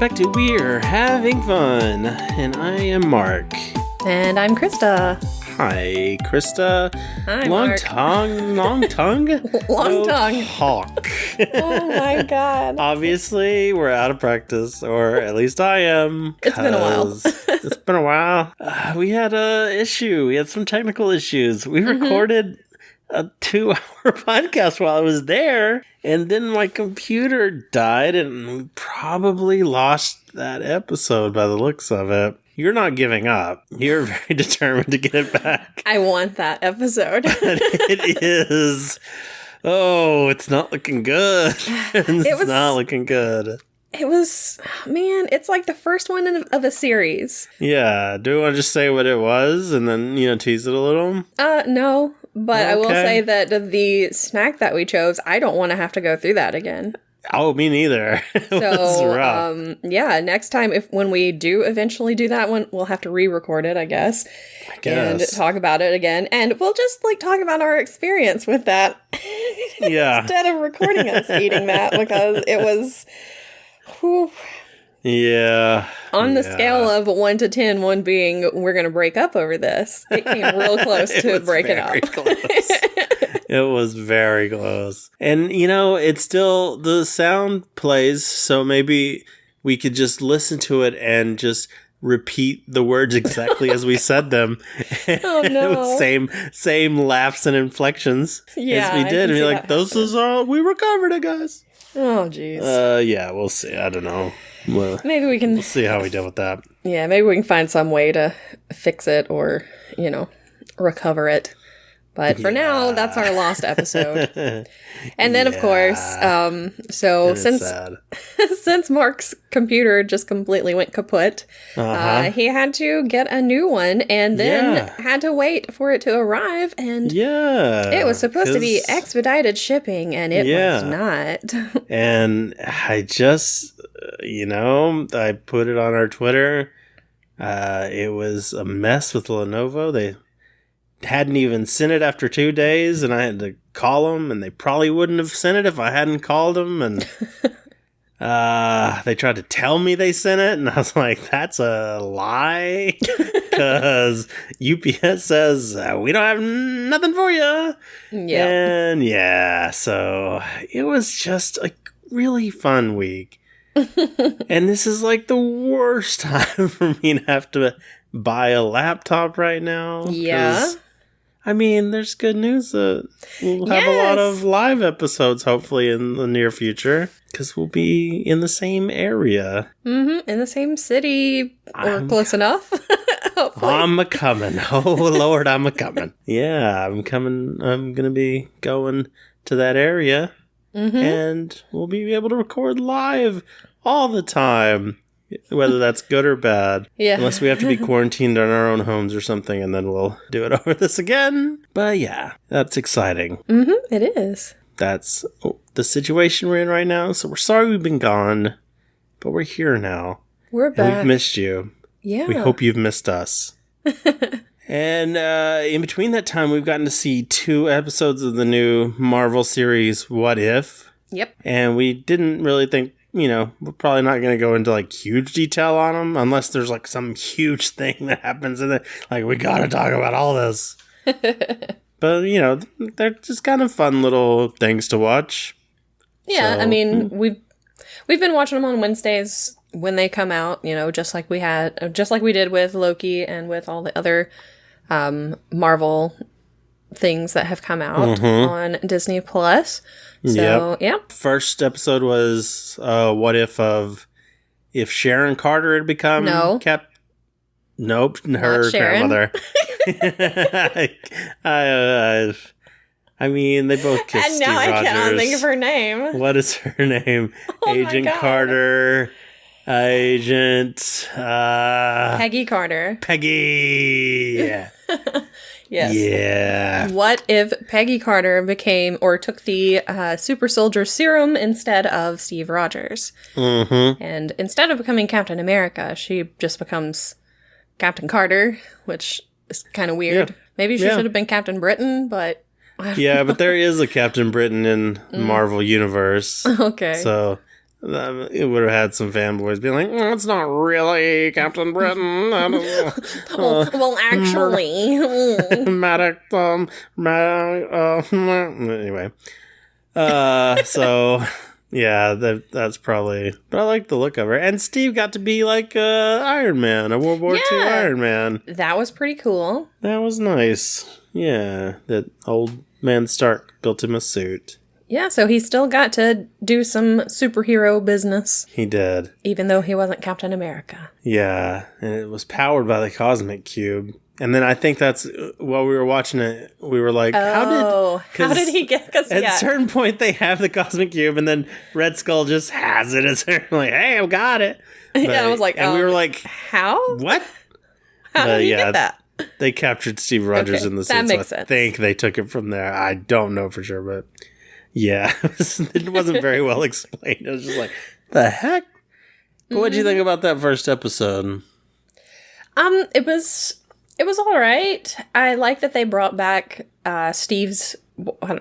back to We're Having Fun, and I am Mark. And I'm Krista. Hi, Krista. Hi, long Mark. Tongue? Long tongue? Talk. Oh my god. Obviously, we're out of practice, or at least I am. It's been a while. It's been a while. We had a issue. We had some technical issues. We recorded a 2-hour podcast while I was there, and then my computer died, and we probably lost that episode by the looks of it. You're not giving up. You're very determined to get it back. I want that episode. It is. Oh, it's not looking good. It's not looking good. It was, man, it's like the first one of a series. Yeah. Do you want to just say what it was and then, tease it a little? No, but Okay. I will say that the snack that we chose, I don't want to have to go through that again. Oh, me neither. It was rough. Next time, when we do eventually do that one, we'll have to re-record it, I guess. And talk about it again. And we'll just, talk about our experience with that. Yeah. Instead of recording us eating that, because it was... Whew. Yeah. On the scale of 1 to 10, 1 being, we're going to break up over this, it came real close to breaking up. It was very close. And, it's still, the sound plays, so maybe we could just listen to it and just repeat the words exactly as we said them. Oh, no. Same laughs and inflections as we did. And be like, this is all, we recovered it, guys. Oh, jeez. Yeah, we'll see. I don't know. Maybe we can... We'll see how we deal with that. Yeah, maybe we can find some way to fix it or, recover it. But for now, that's our lost episode. And then, of course, since Mark's computer just completely went kaput, he had to get a new one and then had to wait for it to arrive. And it was supposed to be expedited shipping, and it was not. And I just, I put it on our Twitter. It was a mess with Lenovo. They hadn't even sent it after 2 days, and I had to call them, and they probably wouldn't have sent it if I hadn't called them, and they tried to tell me they sent it, and I was like, that's a lie, because UPS says, we don't have nothing for you. Yeah. And so it was just a really fun week. And this is like the worst time for me to have to buy a laptop right now. Yeah. I mean, there's good news that we'll have a lot of live episodes, hopefully, in the near future, because we'll be in the same area. Mm-hmm. In the same city, or close enough. I'm a-coming. Oh, Lord, I'm a-coming. Yeah, I'm coming. I'm going to be going to that area, and we'll be able to record live all the time. Whether that's good or bad. Yeah. Unless we have to be quarantined in our own homes or something, and then we'll do it over this again. But yeah, that's exciting. Mm-hmm, it is. That's the situation we're in right now. So we're sorry we've been gone, but we're here now. We're back. And we've missed you. Yeah. We hope you've missed us. And in between that time, we've gotten to see 2 episodes of the new Marvel series, What If? Yep. And we didn't really think, we're probably not going to go into huge detail on them unless there's some huge thing that happens in it. We got to talk about all this. But, they're just kind of fun little things to watch. Yeah, so, I mean, we've been watching them on Wednesdays when they come out, just like we did with Loki and with all the other Marvel things that have come out on Disney Plus. So, First episode was what if Sharon Carter had become Nope, her grandmother. I mean, they both kissed and now Steve I cannot Rogers. Think of her name. What is her name? Agent Carter. Agent Peggy Carter. Peggy. Yes. Yeah. What if Peggy Carter took the super soldier serum instead of Steve Rogers? Mm-hmm. And instead of becoming Captain America, she just becomes Captain Carter, which is kind of weird. Yeah. Maybe she should have been Captain Britain, but... Yeah, but there is a Captain Britain in Marvel Universe. Okay. So it would have had some fanboys being like, it's not really Captain Britain. Well, actually. Maddox, anyway. So, yeah, that's probably... But I like the look of her. And Steve got to be like Iron Man, a World War II Iron Man. That was pretty cool. That was nice. Yeah, that old man Stark built him a suit. Yeah, so he still got to do some superhero business. He did. Even though he wasn't Captain America. Yeah, and it was powered by the Cosmic Cube. And then I think that's, while we were watching it, we were like, how did he get... At a certain point, they have the Cosmic Cube, and then Red Skull just has it. It's like, hey, I've got it. But, I was like, and we were like... How? What? How did he get that? They captured Steve Rogers in the suit, that makes so I sense. think they took it from there. I don't know for sure, but... Yeah, it wasn't very well explained. It was just like, the heck? What did you think about that first episode? It was all right. I like that they brought back Steve's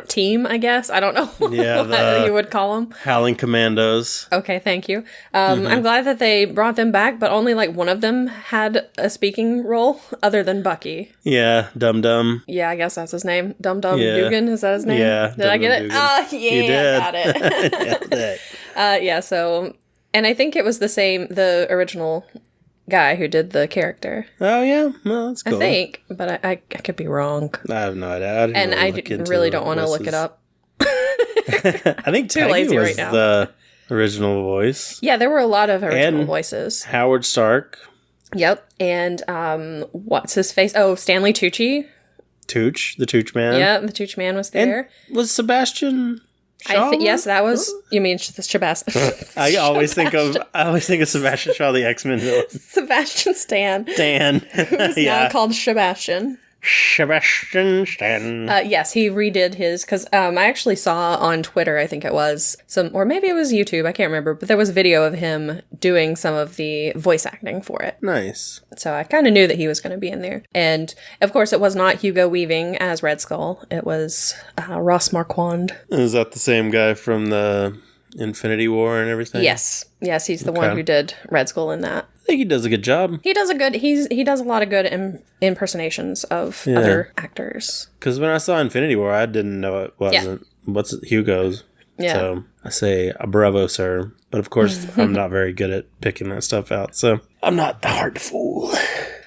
team, I guess. I don't know what you would call them. Howling Commandos. Okay, thank you. I'm glad that they brought them back, but only like one of them had a speaking role other than Bucky. Yeah, Dum Dum. Yeah, I guess that's his name. Dum Dum Dugan, is that his name? Yeah. Did I get it? Oh, yeah, you did. I got it. Yeah, so, and I think it was the original guy who did the character. Oh, yeah? Well, that's cool. I think, but I could be wrong. I have no idea. I really don't want to look it up. I think Too Peggy lazy was right now. the original voice. Yeah, there were a lot of original voices. Howard Stark. Yep, and what's his face? Oh, Stanley Tucci. Tooch, the Tooch Man. Yeah, the Tooch Man was there. And was Sebastian Shaw? Yes, that was. You mean Sebastian? I always think of Sebastian Shaw, the X-Men villain. Sebastian Stan. Who's now called Sebastian. Sebastian Stan. Yes, he redid his, because I actually saw on Twitter, I think it was, or maybe it was YouTube, I can't remember, but there was a video of him doing some of the voice acting for it. Nice. So I kind of knew that he was going to be in there. And, of course, it was not Hugo Weaving as Red Skull. It was Ross Marquand. Is that the same guy from the Infinity War and everything? Yes, he's the one who did Red Skull in that. I think he does a good job. He does a lot of good impersonations of other actors. Because when I saw Infinity War, I didn't know it wasn't. What's it? Hugo's? Yeah. So I say bravo, sir. But of course, I'm not very good at picking that stuff out. So I'm not hard to fool.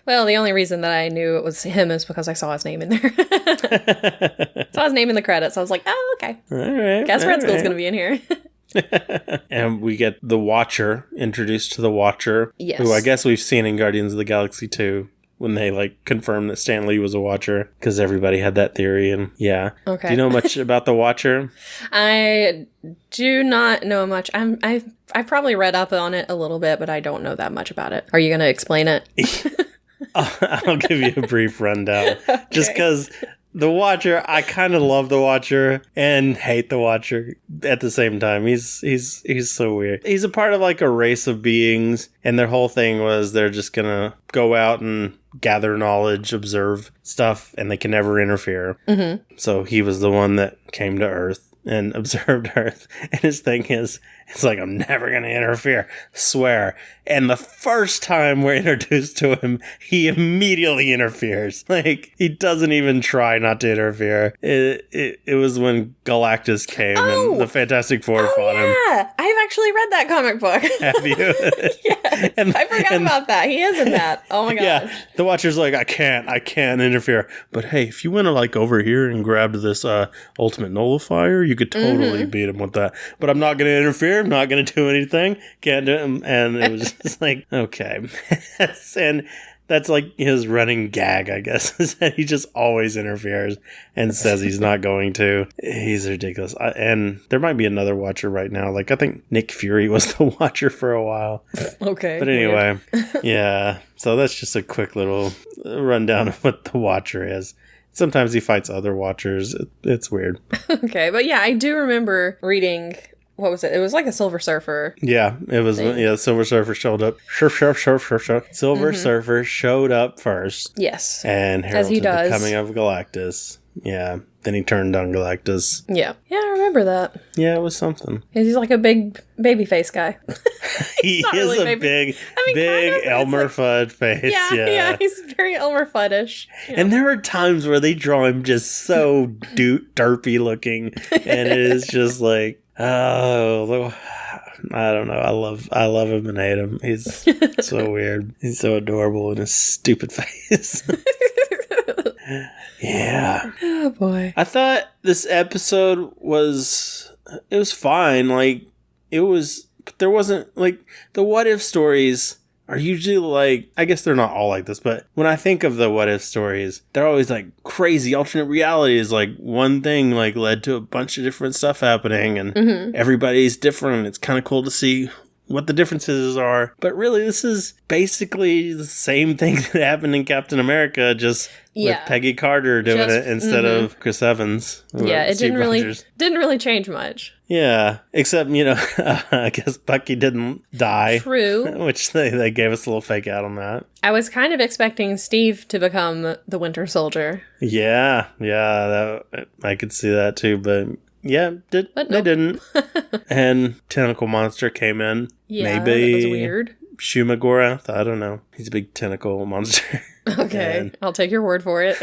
Well, the only reason that I knew it was him is because I saw his name in there. Saw his name in the credits. I was like, oh, okay. All right. Guess Red Skull's going to be in here. And we get the Watcher, introduced to the Watcher. Yes. Who I guess we've seen in Guardians of the Galaxy 2 when they confirmed that Stan Lee was a Watcher, because everybody had that theory. And yeah. Okay. Do you know much about the Watcher? I do not know much. I've probably read up on it a little bit, but I don't know that much about it. Are you going to explain it? I'll give you a brief rundown. Okay. Just because the Watcher, I kind of love the Watcher and hate the Watcher at the same time. He's so weird. He's a part of a race of beings, and their whole thing was they're just gonna go out and gather knowledge, observe stuff, and they can never interfere. Mm-hmm. So he was the one that came to Earth and observed Earth, and his thing is, it's like, I'm never going to interfere, swear. And the first time we're introduced to him, he immediately interferes. He doesn't even try not to interfere. It was when Galactus came and the Fantastic Four fought him. Yeah, I've actually read that comic book. Have you? Yes, I forgot about that. He is in that. Oh my gosh. Yeah, the Watcher's like, I can't interfere. But hey, if you went to over here and grabbed this Ultimate Nullifier, you could totally beat him with that. But I'm not going to interfere. I'm not going to do anything. Can't do it. And it was just okay. And that's his running gag, I guess, is that he just always interferes and says he's not going to. He's ridiculous. And there might be another Watcher right now. I think Nick Fury was the Watcher for a while. Okay. But anyway, yeah. So that's just a quick little rundown of what the Watcher is. Sometimes he fights other Watchers. It's weird. Okay, but yeah, I do remember reading... What was it? It was like a Silver Surfer. Yeah, it was. Thing. Yeah, Silver Surfer showed up. Silver Surfer showed up first. Yes, and heralded the coming of Galactus. Yeah, then he turned on Galactus. Yeah, I remember that. Yeah, it was something. He's like a big baby face guy. He is really a big kind of, Elmer Fudd face. Yeah, he's very Elmer Fuddish. Yeah. And there are times where they draw him just so derpy looking, and it is just like, oh, I don't know. I love him and hate him. He's so weird. He's so adorable in his stupid face. Yeah. Oh boy. I thought this episode was fine. Like there wasn't like the what if stories are usually like, I guess they're not all like this, but when I think of the what if stories, they're always like crazy alternate realities. Like one thing like led to a bunch of different stuff happening, and everybody's different. It's kind of cool to see what the differences are. But really, this is basically the same thing that happened in Captain America, just with Peggy Carter doing it instead of Chris Evans. Yeah, it didn't really change much. Yeah, except, I guess Bucky didn't die. True. Which they gave us a little fake out on that. I was kind of expecting Steve to become the Winter Soldier. Yeah, I could see that too, but yeah, they didn't. And Tentacle Monster came in. Yeah, maybe that was weird. Shumagorath, I don't know. He's a big tentacle monster. Okay, I'll take your word for it.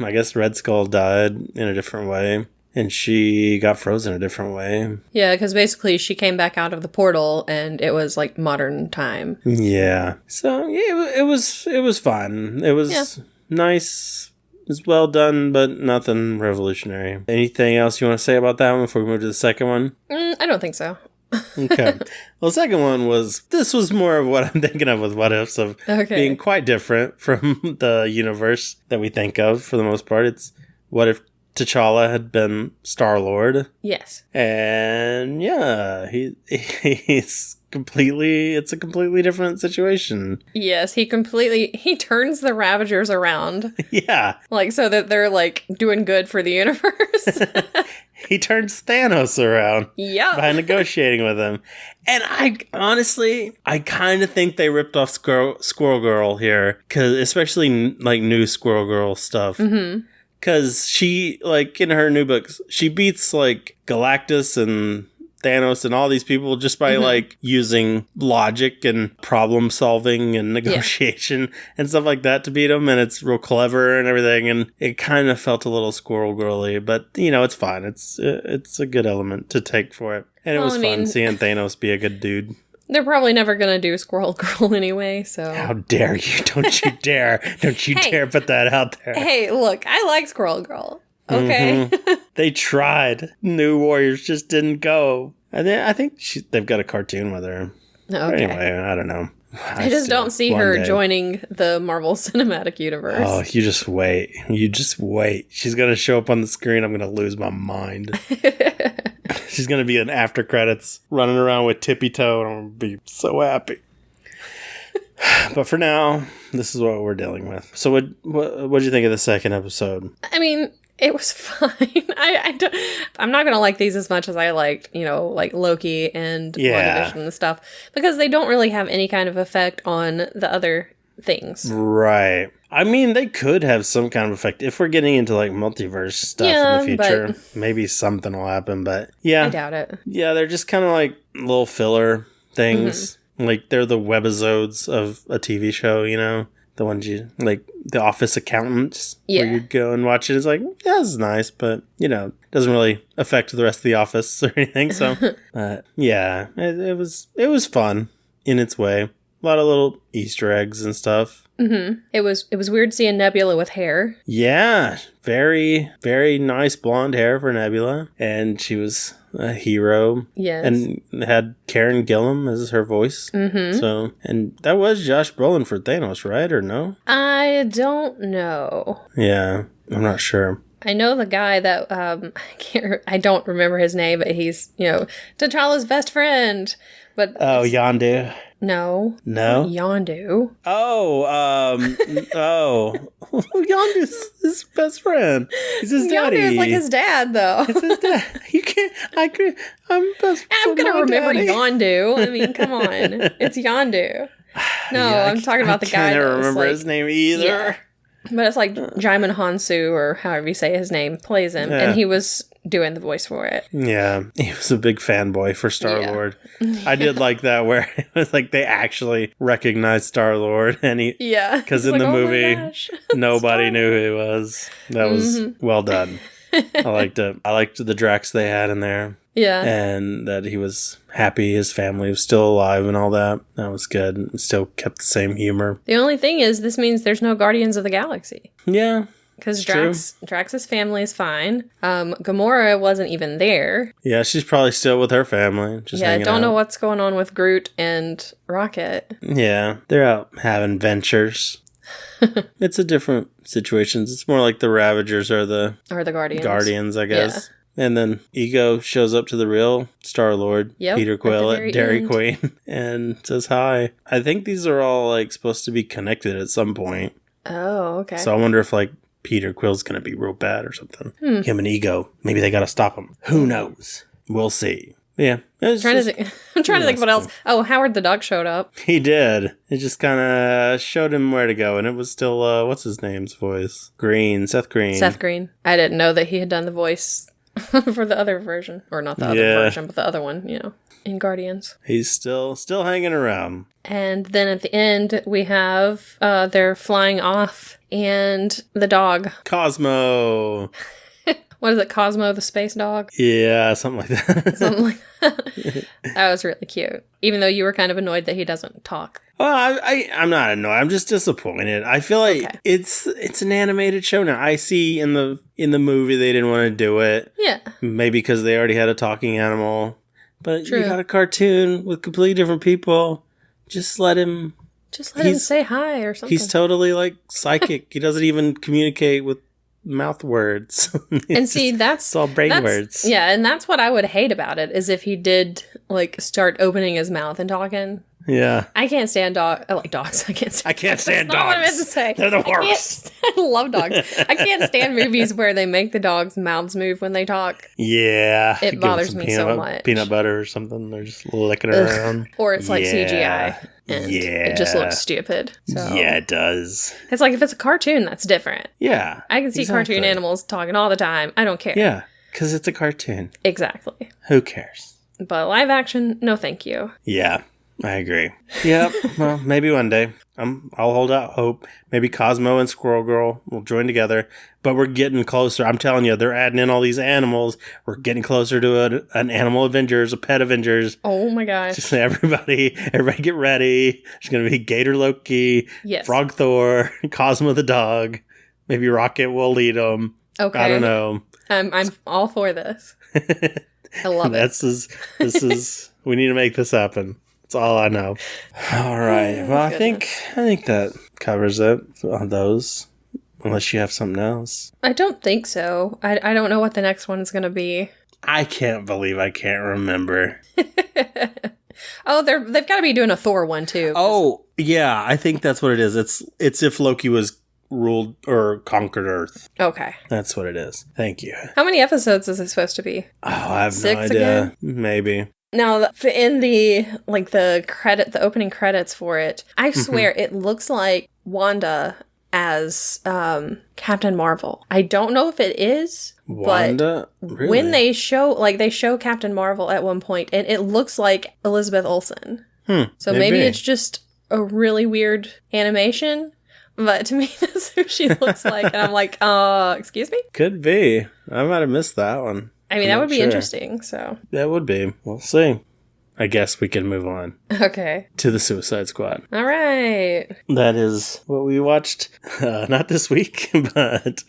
I guess Red Skull died in a different way, and she got frozen a different way. Yeah, because basically she came back out of the portal, and it was like modern time. Yeah. So yeah, it was fun. It was nice. It was well done, but nothing revolutionary. Anything else you want to say about that one before we move to the second one? I don't think so. Okay. Well, the second one was more of what I'm thinking of with what ifs of being quite different from the universe that we think of for the most part. It's what if T'Challa had been Star-Lord? Yes. And yeah, it's a completely different situation. Yes, he turns the Ravagers around. Yeah. Like, so that they're, like, doing good for the universe. He turns Thanos around. Yeah. By negotiating with him. And I kind of think they ripped off Squirrel Girl here. Especially, like, new Squirrel Girl stuff. Mm-hmm. Because she, like, in her new books, she beats, like, Galactus and Thanos and all these people just by like using logic and problem solving and negotiation and stuff like that to beat them, and it's real clever and everything, and it kind of felt a little Squirrel Girly, but it's fine. It's a good element to take for it, and it was fun seeing Thanos be a good dude. They're probably never gonna do Squirrel Girl anyway, so how dare you? Don't you dare! Don't you dare put that out there! Hey, look, I like Squirrel Girl. Okay. They tried. New Warriors just didn't go. I think they've got a cartoon with her. Okay. Anyway, I don't know. I just don't see her joining the Marvel Cinematic Universe. Oh, you just wait. She's going to show up on the screen. I'm going to lose my mind. She's going to be in after credits running around with Tippy Toe, and I'm going to be so happy. But for now, this is what we're dealing with. So what did you think of the second episode? I mean, it was fine. I'm not going to like these as much as I liked, like Loki and WandaVision and stuff, because they don't really have any kind of effect on the other things. Right. I mean, they could have some kind of effect if we're getting into like multiverse stuff in the future. Maybe something will happen, but yeah. I doubt it. Yeah, they're just kind of like little filler things. Mm-hmm. Like they're the webisodes of a TV show, the ones you like, the Office Accountants, where you go and watch it. It's like, yeah, this is nice, but doesn't really affect the rest of the office or anything. So, yeah, it was fun in its way. A lot of little Easter eggs and stuff. Mm-hmm. It was weird seeing Nebula with hair. Yeah, very, very nice blonde hair for Nebula, and she was a hero. Yes. And had Karen Gillan as her voice. Mm-hmm. So, and that was Josh Brolin for Thanos, right? Or no? I don't know. Yeah, I'm not sure. I know the guy that, I don't remember his name, but he's, T'Challa's best friend. But Yondu. No. No? Yondu. Yondu's his best friend. He's his daddy. Yondu is like his dad, though. It's his dad. I'm going to remember Yondu. I mean, come on. It's Yondu. No, I'm talking about the guy I can't remember his name either. Yeah. But it's like Jaimin Hansu, or however you say his name, plays him. Yeah. And he was doing the voice for it. Yeah, he was a big fanboy for Star-Lord. Yeah. I did like that where it was like they actually recognized Star-Lord, and because in like, the oh movie nobody knew who he was. That was well done. I liked it. I liked the Drax they had in there. Yeah. And that he was happy his family was still alive and all that. That was good. It still kept the same humor. The only thing is, this means there's no Guardians of the Galaxy. Yeah. Because Drax's family is fine. Gamora wasn't even there. Yeah, she's probably still with her family. I don't know what's going on with Groot and Rocket. Yeah, they're out having ventures. It's a different situations. It's more like the Ravagers or the Guardians, I guess. Yeah. And then Ego shows up to the real Star-Lord, Peter Quill at Dairy Queen, and says hi. I think these are all like supposed to be connected at some point. Oh, okay. So I wonder if like Peter Quill's going to be real bad or something. Him and Ego. Maybe they got to stop him. Who knows? We'll see. Yeah. I'm trying to think what else. Oh, Howard the Duck showed up. He did. It just kind of showed him where to go. And it was still, what's his name's voice? Seth Green. Seth Green. I didn't know that he had done the voice for the other version. Or not the other version, but the other one, in Guardians. He's still hanging around. And then at the end, we have they're flying off, and the dog. Cosmo. What is it, Cosmo the space dog? Yeah, something like that. Something like that. That was really cute. Even though you were kind of annoyed that he doesn't talk. Well, I'm not annoyed. I'm just disappointed. I feel like it's an animated show now. I see in the movie they didn't want to do it. Yeah. Maybe because they already had a talking animal. But you got a cartoon with completely different people. Just let him say hi or something. He's totally like psychic. He doesn't even communicate with mouth words. And see, it's all brain words. Yeah, and that's what I would hate about it, is if he did like start opening his mouth and talking. Yeah. I can't stand dogs. I like dogs. I can't stand dogs. That's not what I meant to say. They're the worst. I love dogs. I can't stand movies where they make the dogs' mouths move when they talk. Yeah. It bothers me so much. Peanut butter or something. They're just licking around. Or it's like CGI. And it just looks stupid. So. Yeah, it does. It's like if it's a cartoon, that's different. Yeah. I can see cartoon animals talking all the time. I don't care. Yeah, because it's a cartoon. Exactly. Who cares? But live action, no thank you. Yeah. I agree. Yep. Well, maybe one day. I'll hold out hope. Maybe Cosmo and Squirrel Girl will join together. But we're getting closer. I'm telling you, they're adding in all these animals. We're getting closer to an animal Avengers, a pet Avengers. Oh my gosh. Just everybody get ready. There's going to be Gator Loki, Frog Thor, Cosmo the dog. Maybe Rocket will lead them. Okay. I don't know. I'm all for this. I love it. We need to make this happen. That's all I know. All right. Well, I think that covers it on those. Unless you have something else. I don't think so. I don't know what the next one is going to be. I can't believe I can't remember. Oh, they've got to be doing a Thor one too. Oh, yeah. I think that's what it is. It's if Loki was ruled or conquered Earth. Okay. That's what it is. Thank you. How many episodes is it supposed to be? Oh, I have 6 no idea. Again? Maybe. Now, in the opening credits for it, I swear it looks like Wanda as Captain Marvel. I don't know if it is, Wanda? But really? When they show Captain Marvel at one point, and it looks like Elizabeth Olsen. So maybe it's just a really weird animation, but to me, that's who she looks like. And I'm like, excuse me? Could be. I might have missed that one. I mean, that would be interesting, so. That would be. We'll see. I guess we can move on. Okay. To the Suicide Squad. All right. That is what we watched, not this week, but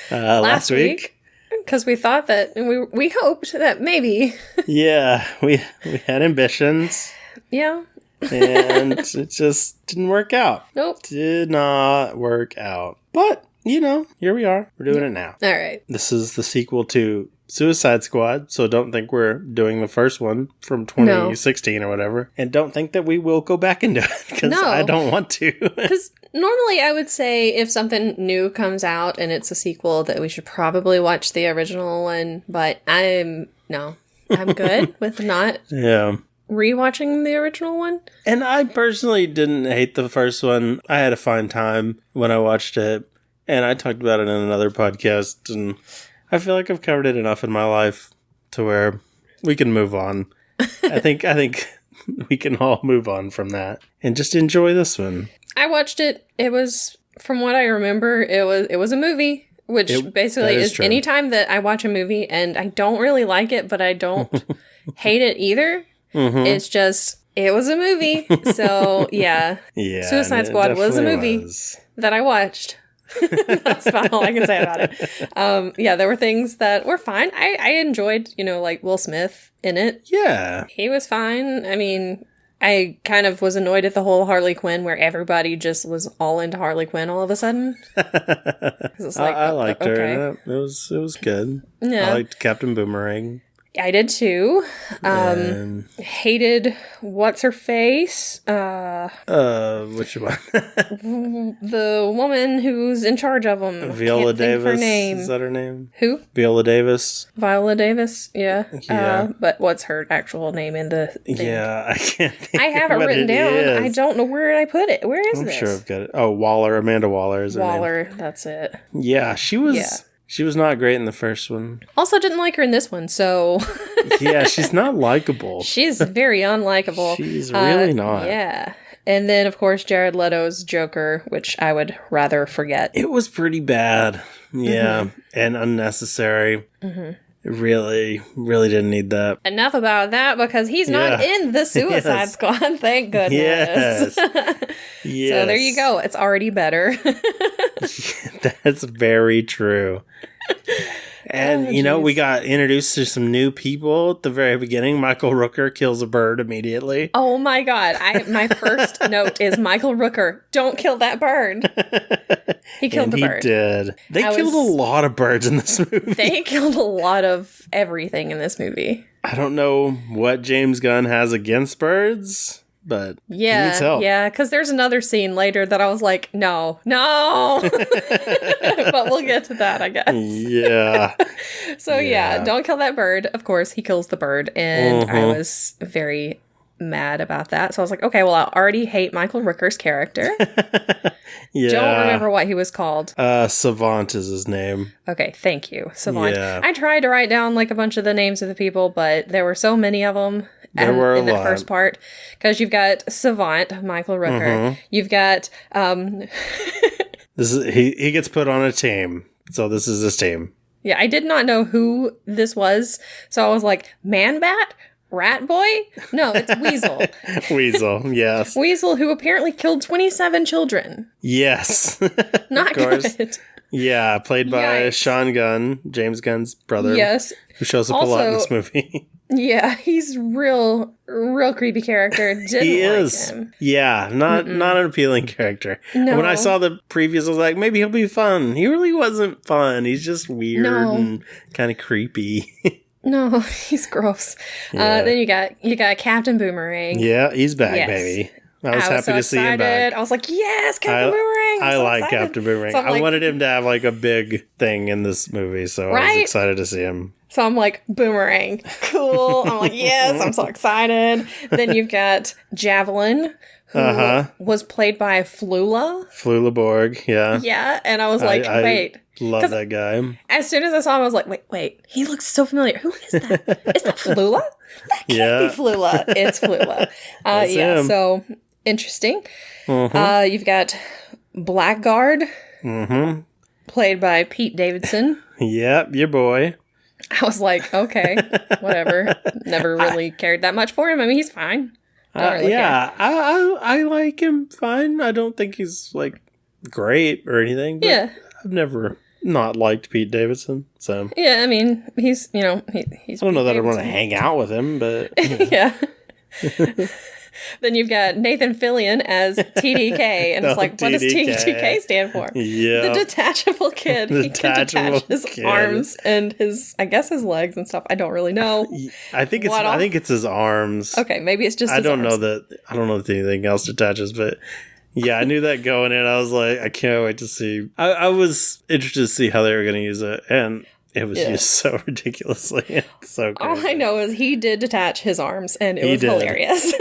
last week. Because we thought that, we hoped that maybe. Yeah, we had ambitions. Yeah. And it just didn't work out. Nope. Did not work out. But, here we are. We're doing it now. All right. This is the sequel to Suicide Squad, so don't think we're doing the first one from 2016 or whatever. And don't think that we will go back into it, because I don't want to. Because normally I would say if something new comes out and it's a sequel that we should probably watch the original one, but I'm good with not rewatching the original one. And I personally didn't hate the first one. I had a fine time when I watched it, and I talked about it in another podcast, and I feel like I've covered it enough in my life to where we can move on. I think we can all move on from that and just enjoy this one. I watched it. It was, from what I remember, it was a movie, which basically is true. anytime that I watch a movie and I don't really like it, but I don't hate it either. It's just, it was a movie. So, yeah. Suicide Squad was a movie that I watched. That's about all I can say about it. There were things that were fine. I enjoyed, like Will Smith in it. Yeah. He was fine. I mean, I kind of was annoyed at the whole Harley Quinn where everybody just was all into Harley Quinn all of a sudden. It's like, I liked her. okay. It was good. Yeah. I liked Captain Boomerang. I did too. Hated what's her face? Which one? The woman who's in charge of them. Viola Davis. Her name. Is that her name? Who? Viola Davis. Viola Davis. Yeah. Yeah. But what's her actual name in the thing? Yeah, I can't think I have it what written down. is. I don't know where I put it. Where is I'm this? sure I've got it. Oh, Waller. Amanda Waller is her name. Waller. That's it. Yeah, she was. Yeah. She was not great in the first one. Also didn't like her in this one, so... Yeah, she's not likable. She's very unlikable. She's really not. Yeah. And then, of course, Jared Leto's Joker, which I would rather forget. It was pretty bad. Yeah, and unnecessary. Really, really didn't need that. Enough about that, because he's not in the Suicide Squad, thank goodness. Yes. So there you go. It's already better. That's very true. And, we got introduced to some new people at the very beginning. Michael Rooker kills a bird immediately. Oh my god. My first note is Michael Rooker, don't kill that bird. He killed the bird. He did. They killed a lot of birds in this movie. They killed a lot of everything in this movie. I don't know what James Gunn has against birds. But he needs help. Yeah, because there's another scene later that I was like, no. But we'll get to that, I guess. Yeah. So yeah, don't kill that bird. Of course, he kills the bird, and I was very mad about that. So I was like, okay, well, I already hate Michael Rooker's character. Yeah. Don't remember what he was called. Savant is his name. Okay, thank you, Savant. Yeah. I tried to write down like a bunch of the names of the people, but there were so many of them. There were in a that lot. First part, because you've got Savant, Michael Rooker. You've got This is he gets put on a team, so this is his team. Yeah, I did not know who this was, so I was like, Man-Bat? Rat Boy? No, it's Weasel. Weasel, yes. Weasel, who apparently killed 27 children. Yes. Not good. Yeah, played by Yikes. Sean Gunn, James Gunn's brother. Yes. Who shows up a lot in this movie. Yeah, he's real creepy character. Didn't He like is. him. Yeah, not an appealing character. No. When I saw the previews, I was like, maybe he'll be fun. He really wasn't fun. He's just weird and kind of creepy. No, he's gross. Yeah. Then you got Captain Boomerang. Yeah, he's back, Yes. baby. I was happy so to see him excited. back. I was like, yes, Captain Boomerang. I so like excited. Captain Boomerang. So I'm I like, wanted him to have like a big thing in this movie, so I Right? was excited to see him. So I'm like, Boomerang. Cool. I'm like, yes, I'm so excited. Then you've got Javelin, who was played by Flula. Flula Borg, yeah. Yeah, and I was like, wait. Love that guy. As soon as I saw him, I was like, wait, he looks so familiar. Who is that? Is that Flula? That can't be Flula. It's Flula. him. So interesting. You've got Blackguard, played by Pete Davidson. Yep, your boy. I was like, okay, whatever. Never really cared that much for him. I mean, he's fine. Don't really care. I like him fine. I don't think he's like great or anything, but I've never not liked Pete Davidson. So Yeah, I mean, he's, he's I don't know Pete that I want to Davidson. hang out with him, but Yeah. Then you've got Nathan Fillion as TDK, and it's like, what does TDK stand for? Yeah. The detachable kid. He can detach his arms and his legs and stuff. I don't really know. I think it's his arms. Okay, maybe it's just I his don't arms. know that anything else detaches, but yeah, I knew that going in. I was like, I can't wait to see. I was interested to see how they were going to use it, and it was used so ridiculously. It's so crazy. All I know is he did detach his arms, and it was hilarious.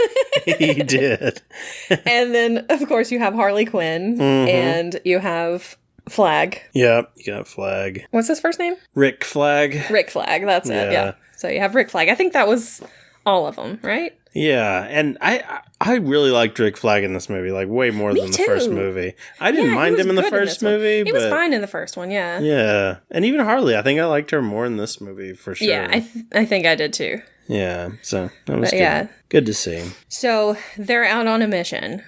He did. And then, of course, you have Harley Quinn, and you have Flag. Yep, you got Flag. What's his first name? Rick Flag. Rick Flag, that's it, yeah. So you have Rick Flag. I think that was all of them, right? Yeah, and I really liked Rick Flag in this movie, like way more than the first movie. I didn't mind him in the first movie. He was fine in the first one, yeah. Yeah, and even Harley, I think I liked her more in this movie for sure. Yeah, I think I did too. Yeah, so that was good. Yeah. Good to see. So they're out on a mission.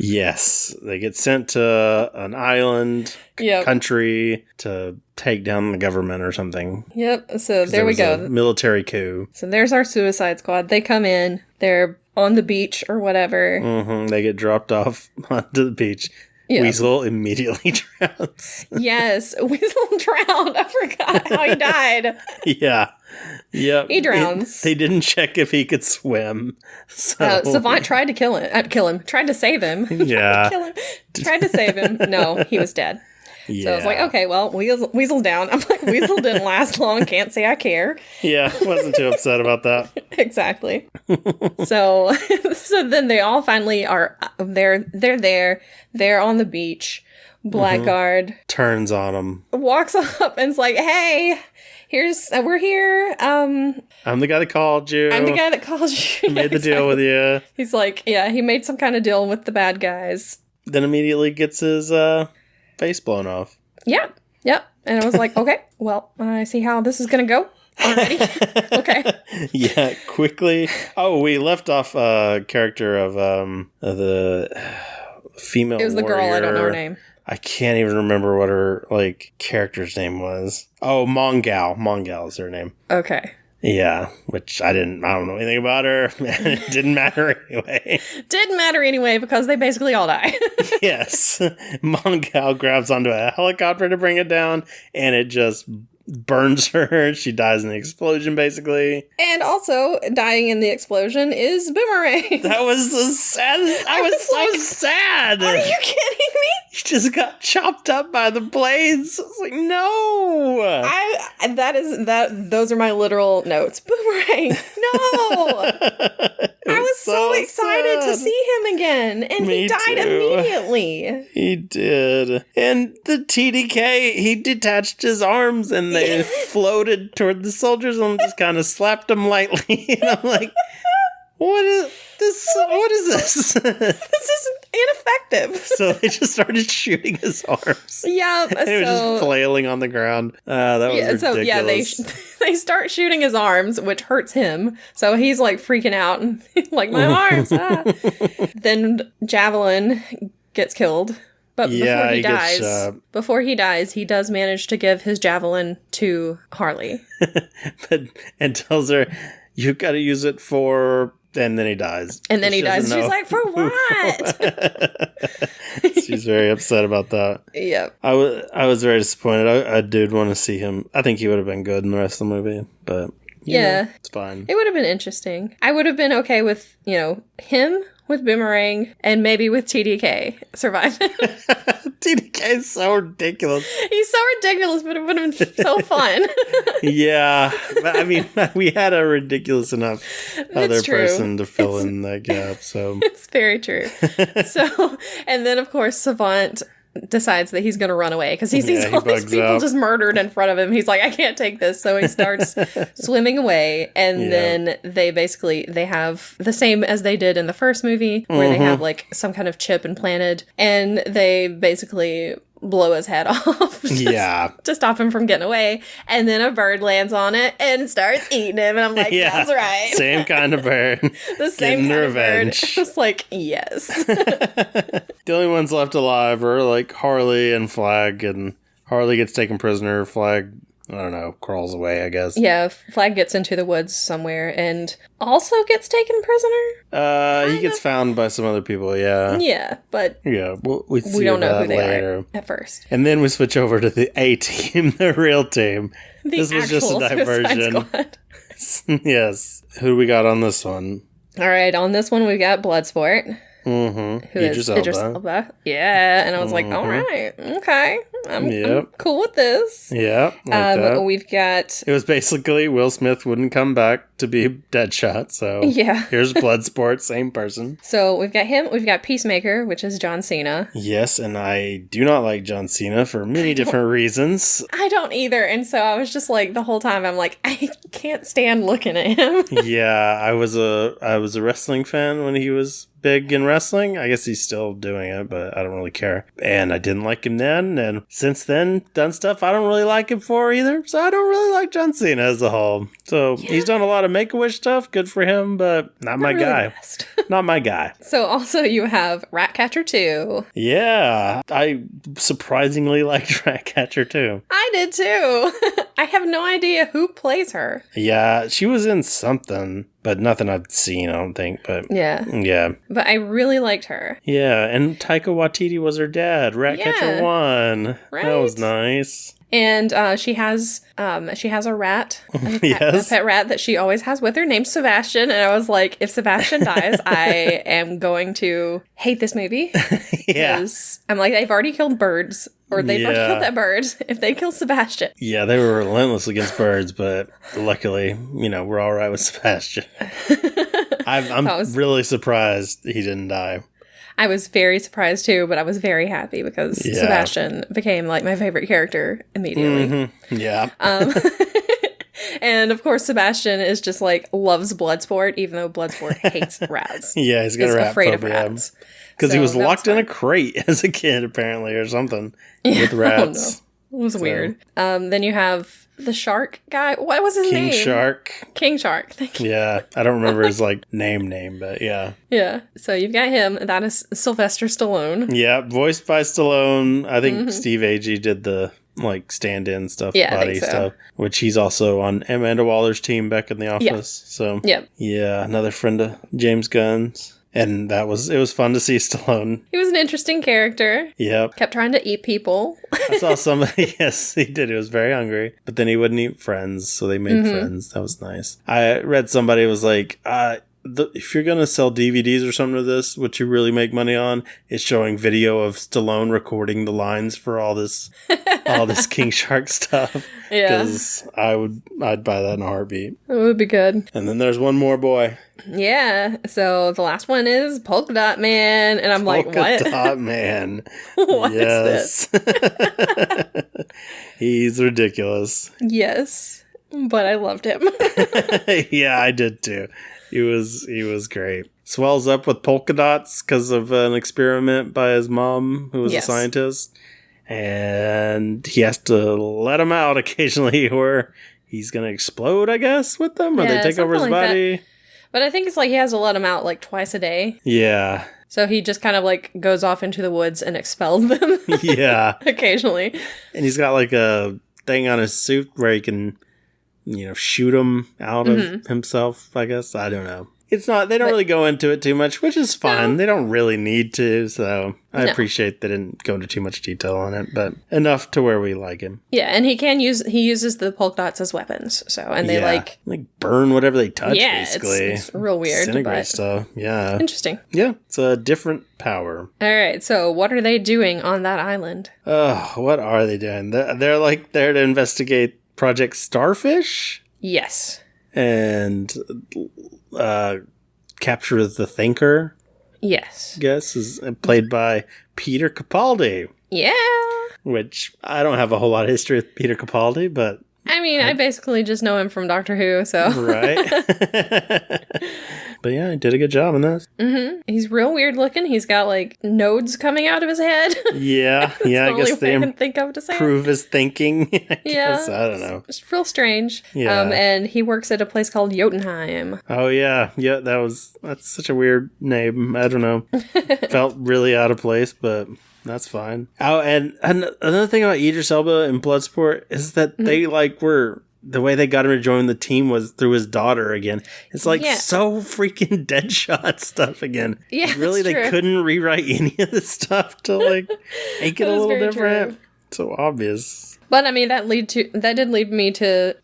Yes, they get sent to an island country to take down the government or something. Yep, so there we go. A military coup. So there's our Suicide Squad. They come in, they're on the beach or whatever. Mm-hmm. They get dropped off onto the beach. Yep. Weasel immediately drowns. Yes, Weasel drowned. I forgot how he died. Yeah. Yep. He drowns. They didn't check if he could swim. So. Savant tried to kill him. Tried to save him. Yeah. Kill him. Tried to save him. No, he was dead. Yeah. So I was like, okay, well, Weasel's down. I'm like, Weasel didn't last long. Can't say I care. Yeah, wasn't too upset about that. Exactly. So then they all finally are. They're there. They're on the beach. Blackguard turns on him. Walks up and's like, hey. We're here. I'm the guy that called you. I'm the guy that called you. Made the deal with you. He's like, yeah, he made some kind of deal with the bad guys. Then immediately gets his face blown off. Yeah. Yep. And I was like, okay, well, I see how this is going to go already. Okay. Yeah, quickly. Oh, we left off a character of the female. It was the warrior. girl. I don't know her name. I can't even remember what her character's name was. Oh, Mongal. Mongal is her name. Okay. Yeah, which I don't know anything about her. It didn't matter anyway. Didn't matter anyway because they basically all die. Yes. Mongal grabs onto a helicopter to bring it down and it just burns her. She dies in the explosion, basically. And also, dying in the explosion is Boomerang. That was the saddest. I was so sad. Are you kidding me? He just got chopped up by the blades. I was like, no. Those are my literal notes. Boomerang, no. I was so excited to see him again. And he died immediately. He did. And the TDK, he detached his arms and they floated toward the soldiers and just kind of slapped them lightly. And I'm like, what is this? What is this? This is ineffective. So they just started shooting his arms. Yeah. And he was just flailing on the ground. That was ridiculous. So yeah, they start shooting his arms, which hurts him. So he's like freaking out and like, my arms. Then Javelin gets killed. But before he dies, he does manage to give his javelin to Harley. And tells her, you got to use it for... And then he dies. And then he dies. She's like, for what? She's very upset about that. Yep. I was very disappointed. I did want to see him. I think he would have been good in the rest of the movie. But, yeah, it's fine. It would have been interesting. I would have been okay with, him... with Boomerang, and maybe with TDK surviving. TDK is so ridiculous. He's so ridiculous, but it would have been so fun. Yeah. I mean, we had a ridiculous enough other person to fill in that gap, so. It's very true. So, and then, of course, Savant decides that he's going to run away because he sees all these people just murdered in front of him. He's like, I can't take this. So he starts swimming away. And then they have the same as they did in the first movie where they have like some kind of chip implanted and they basically blow his head off to stop him from getting away. And then a bird lands on it and starts eating him. And I'm like, that's right. Same kind of bird. The same kind of bird. Just like, yes. The only ones left alive are like Harley and Flag, and Harley gets taken prisoner. Flag, I don't know, crawls away, I guess. Yeah, Flag gets into the woods somewhere and also gets taken prisoner. He gets found by some other people, yeah. Yeah, but we don't know who they are at first. And then we switch over to the A team, the real team. This was just a diversion. Yes. Who do we got on this one? All right, on this one we got Bloodsport. Mm-hmm. Who is Idris Elba. Yeah, and I was like, all right, okay. I'm cool with this. Yeah, like we've got... It was basically Will Smith wouldn't come back to be Deadshot, so here's Bloodsport, same person. So we've got him, we've got Peacemaker, which is John Cena. Yes, and I do not like John Cena for many different reasons. I don't either, and so I was just like, the whole time, I'm like, I can't stand looking at him. Yeah, I was a wrestling fan when he was big in wrestling. I guess he's still doing it, but I don't really care. And I didn't like him then, and since then, done stuff I don't really like him for either. So I don't really like John Cena as a whole. So he's done a lot of Make-A-Wish stuff, good for him, but not my guy. Not my guy. So also you have Ratcatcher 2. Yeah, I surprisingly liked Ratcatcher 2. I did too. I have no idea who plays her. Yeah, she was in something, but nothing I've seen, I don't think. But yeah. But I really liked her. Yeah, and Taika Waititi was her dad. Ratcatcher 1. Right? That was nice. And she has a rat, a pet rat that she always has with her named Sebastian. And I was like, if Sebastian dies, I am going to hate this movie. Yeah. I'm like, they've already killed birds. Or they've already killed that bird if they kill Sebastian. Yeah, they were relentless against birds, but luckily, we're all right with Sebastian. I'm really surprised he didn't die. I was very surprised too, but I was very happy because Sebastian became like my favorite character immediately. Mm-hmm. Yeah. And of course, Sebastian is just like loves Bloodsport, even though Bloodsport hates rats. Yeah, he's got a rat afraid phobia. of rats. Because he was locked in a crate as a kid, apparently, or something, with rats. Oh, no. It was weird. Then you have the shark guy. What was his name? King Shark. Thank you. Yeah. I don't remember his, name, but yeah. Yeah. So you've got him. That is Sylvester Stallone. Yeah. Voiced by Stallone. I think Steve Agee did the, stand-in stuff, body stuff. Which he's also on Amanda Waller's team back in The Office. Yeah. So, yeah, another friend of James Gunn's. And it was fun to see Stallone. He was an interesting character. Yep. Kept trying to eat people. I saw somebody, yes, he did. He was very hungry. But then he wouldn't eat friends, so they made friends. That was nice. I read somebody was like, if you're going to sell DVDs or something of this, what you really make money on is showing video of Stallone recording the lines for all this King Shark stuff. Yeah. Because I'd buy that in a heartbeat. It would be good. And then there's one more boy. Yeah. So the last one is Polka Dot Man. And I'm like, what? Polka Dot Man. What is this? He's ridiculous. Yes. But I loved him. Yeah, I did too. He was great. Swells up with polka dots because of an experiment by his mom, who was a scientist. And he has to let him out occasionally or he's going to explode, I guess, with them. Or they take over his body. That. But I think it's like he has to let them out twice a day. Yeah. So he just kind of goes off into the woods and expels them. Yeah. Occasionally. And he's got a thing on his suit where he can... shoot him out of himself, I guess. I don't know. They don't really go into it too much, which is fine. No. They don't really need to, so I appreciate they didn't go into too much detail on it, but enough to where we like him. Yeah, and he uses the polka dots as weapons, so, and they burn whatever they touch, basically. It's real weird. Disintegrate stuff, yeah. Interesting. Yeah, it's a different power. Alright, so what are they doing on that island? What are they doing? They're there to investigate Project Starfish? Yes. And capture the Thinker? Yes. I guess is played by Peter Capaldi. Yeah. Which I don't have a whole lot of history with Peter Capaldi, but... I mean, I basically just know him from Doctor Who, so... Right. But yeah, he did a good job in this. Mm-hmm. He's real weird looking. He's got, nodes coming out of his head. Yeah, I guess they I can think of to say improve his thinking. I guess. I don't know. It's real strange. Yeah. And he works at a place called Jotunheim. Oh, yeah. Yeah, that's such a weird name. I don't know. Felt really out of place, but... That's fine. Oh, and another thing about Idris Elba and Bloodsport is that they were the way they got him to join the team was through his daughter again. It's so freaking Deadshot stuff again. Yeah, really, they couldn't rewrite any of this stuff to make it a little different. True. So obvious. But I mean, that did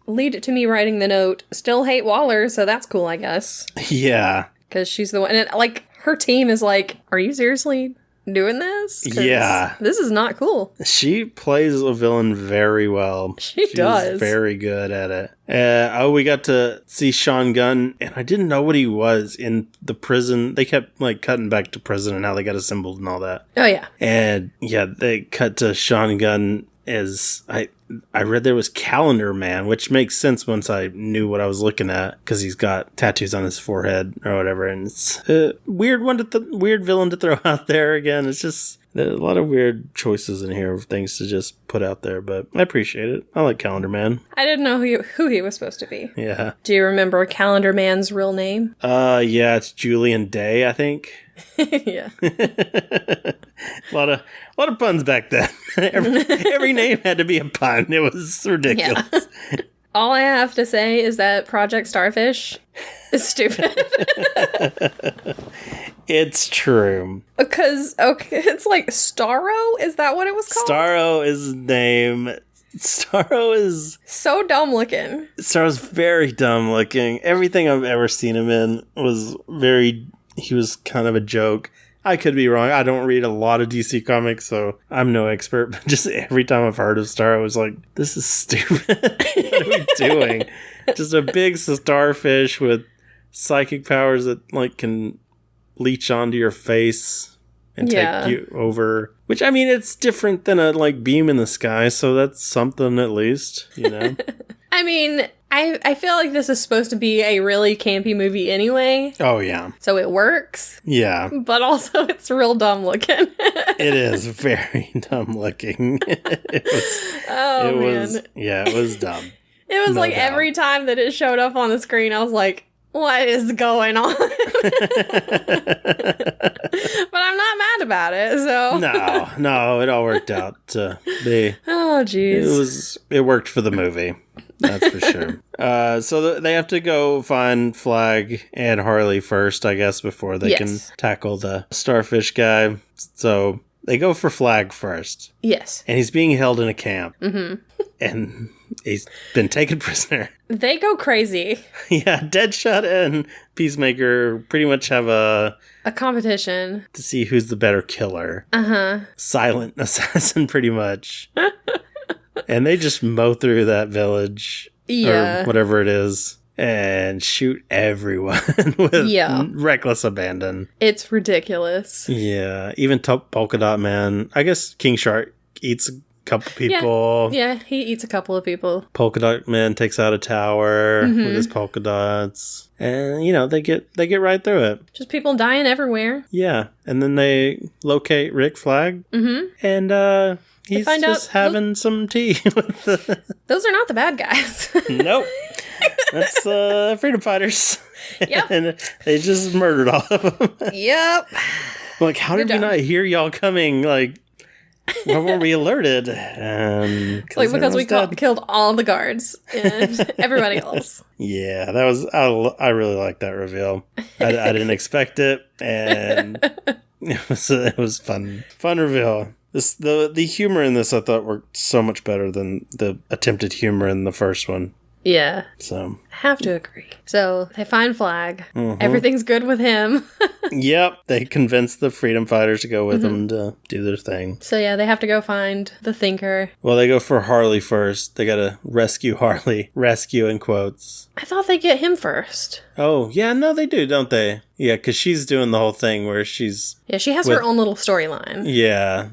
lead it to me writing the note. Still hate Waller, so that's cool, I guess. Yeah, because she's the one. And her team is like, are you seriously doing this? 'Cause yeah. this is not cool. She plays a villain very well. She does. She's very good at it. We got to see Sean Gunn, and I didn't know what he was in the prison. They kept, like, cutting back to prison and how they got assembled and all that. Oh, yeah. And, yeah, they cut to Sean Gunn as... I read there was Calendar Man, which makes sense once I knew what I was looking at, because he's got tattoos on his forehead or whatever, and it's a weird villain to throw out there again. It's just a lot of weird choices in here of things to just put out there, but I appreciate it. I like Calendar Man. I didn't know who he was supposed to be. Yeah. Do you remember Calendar Man's real name? Yeah, it's Julian Day, I think. Yeah. A lot of puns back then. every name had to be a pun. It was ridiculous. Yeah. All I have to say is that Project Starfish is stupid. It's true. Because, okay, it's like Starro? Is that what it was called? Starro is his name. Starro is... so dumb looking. Starro's very dumb looking. Everything I've ever seen him in was very... He was kind of a joke. I could be wrong. I don't read a lot of DC comics, so I'm no expert. But just every time I've heard of Starro, I was like, this is stupid. What are we doing? Just a big starfish with psychic powers that, like, can leech onto your face and take you over. Which, I mean, it's different than a, like, beam in the sky, so that's something at least, you know? I mean, I feel like this is supposed to be a really campy movie anyway. Oh, yeah. So it works. Yeah. But also it's real dumb looking. It is very dumb looking. It was dumb. It was every time that it showed up on the screen, I was like, what is going on? But I'm not mad about it, so. No, it all worked out to be. Oh, jeez. It worked for the movie. That's for sure. So they have to go find Flag and Harley first, I guess, before they can tackle the starfish guy. So they go for Flag first. Yes. And he's being held in a camp. Mm-hmm. And he's been taken prisoner. They go crazy. Yeah, Deadshot and Peacemaker pretty much have a competition to see who's the better killer. Uh-huh. Silent assassin, pretty much. And they just mow through that village, or whatever it is, and shoot everyone with reckless abandon. It's ridiculous. Yeah, even Polka Dot Man. I guess King Shark eats a couple people. Yeah, he eats a couple of people. Polka Dot Man takes out a tower with his polka dots. And, you know, they get right through it. Just people dying everywhere. Yeah, and then they locate Rick Flag. Mm-hmm. And, he's just having some tea with the... Those are not the bad guys. Nope. That's freedom fighters. Yep. And they just murdered all of them. Yep. Like, how did we not hear y'all coming? Like, why weren't we alerted? Because we killed all the guards and everybody else. Yeah, that was... I really liked that reveal. I didn't expect it, and it was fun. Fun reveal. The humor in this, I thought, worked so much better than the attempted humor in the first one. Yeah. So. Have to agree. So, they find Flag. Mm-hmm. Everything's good with him. Yep. They convince the freedom fighters to go with them to do their thing. So, yeah, they have to go find the Thinker. Well, they go for Harley first. They gotta rescue Harley. Rescue in quotes. I thought they get him first. Oh, yeah, no, they do, don't they? Yeah, because she's doing the whole thing where she's... Yeah, she has her own little storyline. Yeah,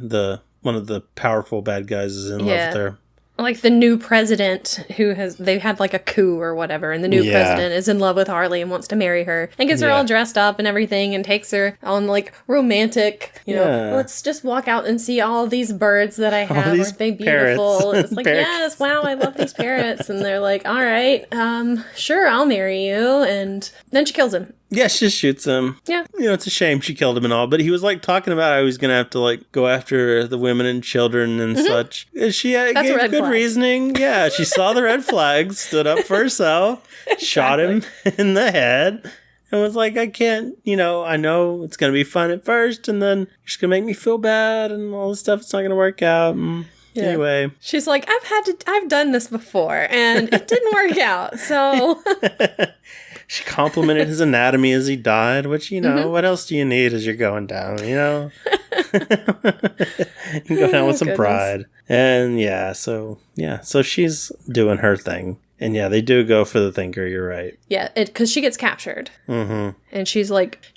one of the powerful bad guys is in love with her. Like the new president they had like a coup or whatever, and the new president is in love with Harley and wants to marry her and gets her all dressed up and everything and takes her on like romantic, you know, let's just walk out and see all these birds that I have. Aren't they beautiful? It's like, yes, wow, I love these parrots. And they're like, all right, sure, I'll marry you. And then she kills him. Yeah, she just shoots him. Yeah. You know, it's a shame she killed him and all, but he was like talking about how he was going to have to like go after the women and children and such. She gave good reasoning. Yeah, she saw the red flags, stood up for herself, shot him in the head, and was like, I can't, you know, I know it's going to be fun at first, and then you're just going to make me feel bad and all this stuff. It's not going to work out. Yeah. Anyway. She's like, I've done this before, and it didn't work out, so... She complimented his anatomy as he died, which, what else do you need as you're going down, You can go down with some pride. And so she's doing her thing. And yeah, they do go for the Thinker, you're right. Yeah, because she gets captured. Mm-hmm. And she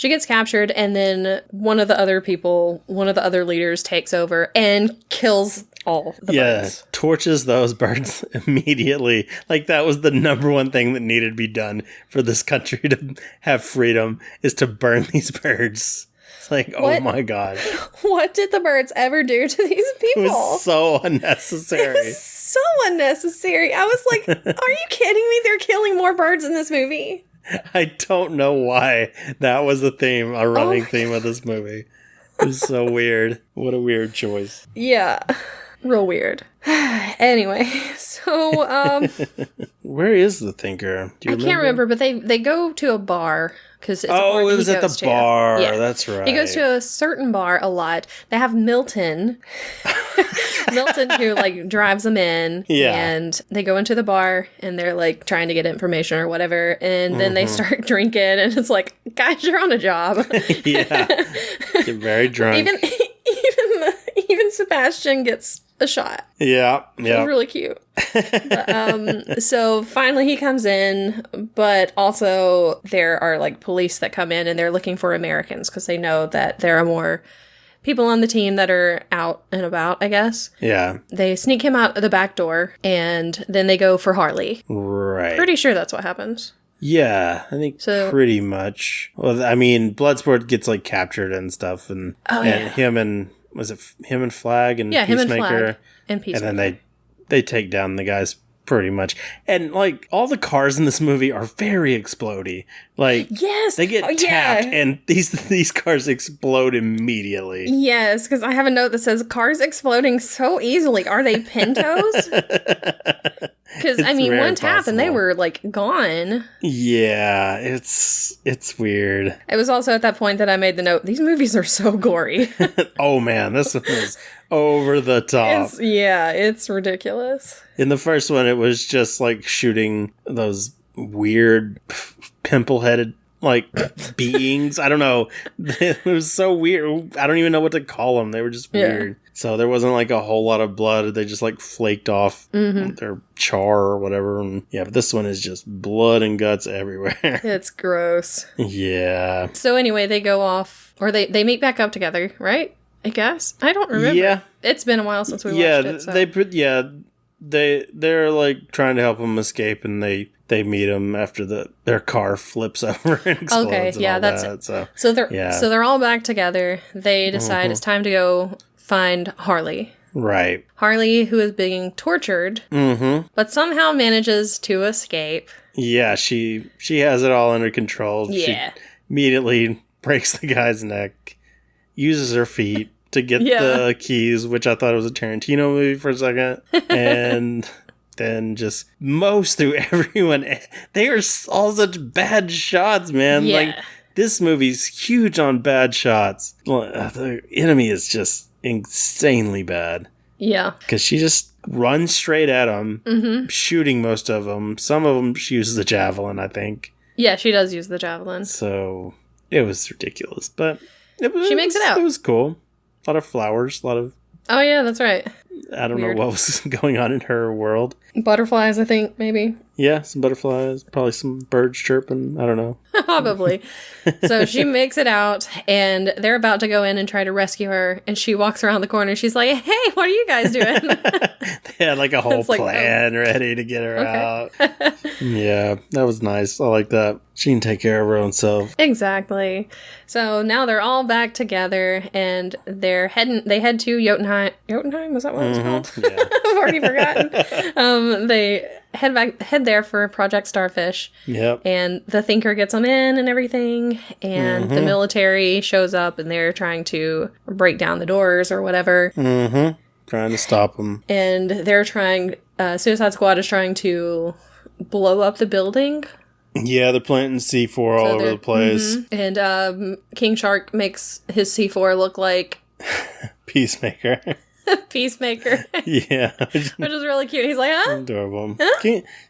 gets captured, and then one of the other leaders takes over and kills all the birds. Yeah, torches those birds immediately. Like, that was the number one thing that needed to be done for this country to have freedom, is to burn these birds. It's like, oh my God. What did the birds ever do to these people? It was so unnecessary. So unnecessary. I was like, are you kidding me? They're killing more birds in this movie. I don't know why that was a running theme of this movie. It was so weird. What a weird choice. Yeah. Real weird. Anyway, so where is the Thinker? Do you remember? Can't remember, but they go to a bar because it was at the bar. Yeah. That's right. He goes to a certain bar a lot. They have Milton, who drives them in. Yeah. And they go into the bar and they're trying to get information or whatever, and then they start drinking, and it's like, guys, you're on a job. Yeah. Get very drunk. Even Sebastian gets a shot. Yeah. It was really cute. But, so finally he comes in, but also there are police that come in and they're looking for Americans because they know that there are more people on the team that are out and about, I guess. Yeah. They sneak him out of the back door, and then they go for Harley. Right. Pretty sure that's what happens. Yeah, I think pretty much. Well, I mean, Bloodsport gets captured and stuff, and him and Flag and Peacemaker, him and Flag and Peacemaker, and then they take down the guys pretty much. And all the cars in this movie are very explodey. Yes, they get tapped, and these cars explode immediately. Yes, because I have a note that says cars exploding so easily. Are they Pintos? Because one tap and they were gone. Yeah, it's weird. It was also at that point that I made the note, these movies are so gory. Oh man, this one was over the top. It's ridiculous. In the first one, it was just shooting those weird pimple-headed beings. I don't know. It was so weird. I don't even know what to call them. They were just weird. Yeah. So there wasn't a whole lot of blood. They just flaked off their char or whatever. And but this one is just blood and guts everywhere. It's gross. Yeah. So anyway, they go off, or they meet back up together, right? I guess. I don't remember. Yeah. It's been a while since we watched it. So. They're trying to help them escape, and they meet them after their car flips over and explodes. Okay, yeah, that's it. So they're all back together. They decide it's time to go find Harley. Right. Harley, who is being tortured, but somehow manages to escape. Yeah, she has it all under control. Yeah. She immediately breaks the guy's neck, uses her feet to get the keys, which I thought was a Tarantino movie for a second, and then just mows through everyone. They are all such bad shots, man. Yeah. This movie's huge on bad shots. The enemy is just insanely bad. Yeah. Because she just runs straight at them, shooting most of them. Some of them she uses a javelin, I think. Yeah, she does use the javelin. So it was ridiculous, but she makes it out. It was cool. A lot of flowers, a lot of... Oh, yeah, that's right. I don't know what was going on in her world. Butterflies, I think, maybe. Yeah, some butterflies, probably some birds chirping. I don't know. Probably. So she makes it out, and they're about to go in and try to rescue her, and she walks around the corner, and she's like, hey, what are you guys doing? They had a whole plan ready to get her out. Yeah, that was nice. I like that. She can take care of her own self. Exactly. So now they're all back together, and they head to Jotunheim. Jotunheim? Was that what it was called? Yeah. I've already forgotten. They head there for Project Starfish. Yep. And the Thinker gets them in and everything, and the military shows up, and they're trying to break down the doors or whatever. Trying to stop them. And they're trying... Suicide Squad is trying to blow up the building. Yeah, they're planting C4 all over the place. And King Shark makes his C4 look like... Peacemaker. Peacemaker. Yeah. Which is really cute. He's like, huh? Adorable.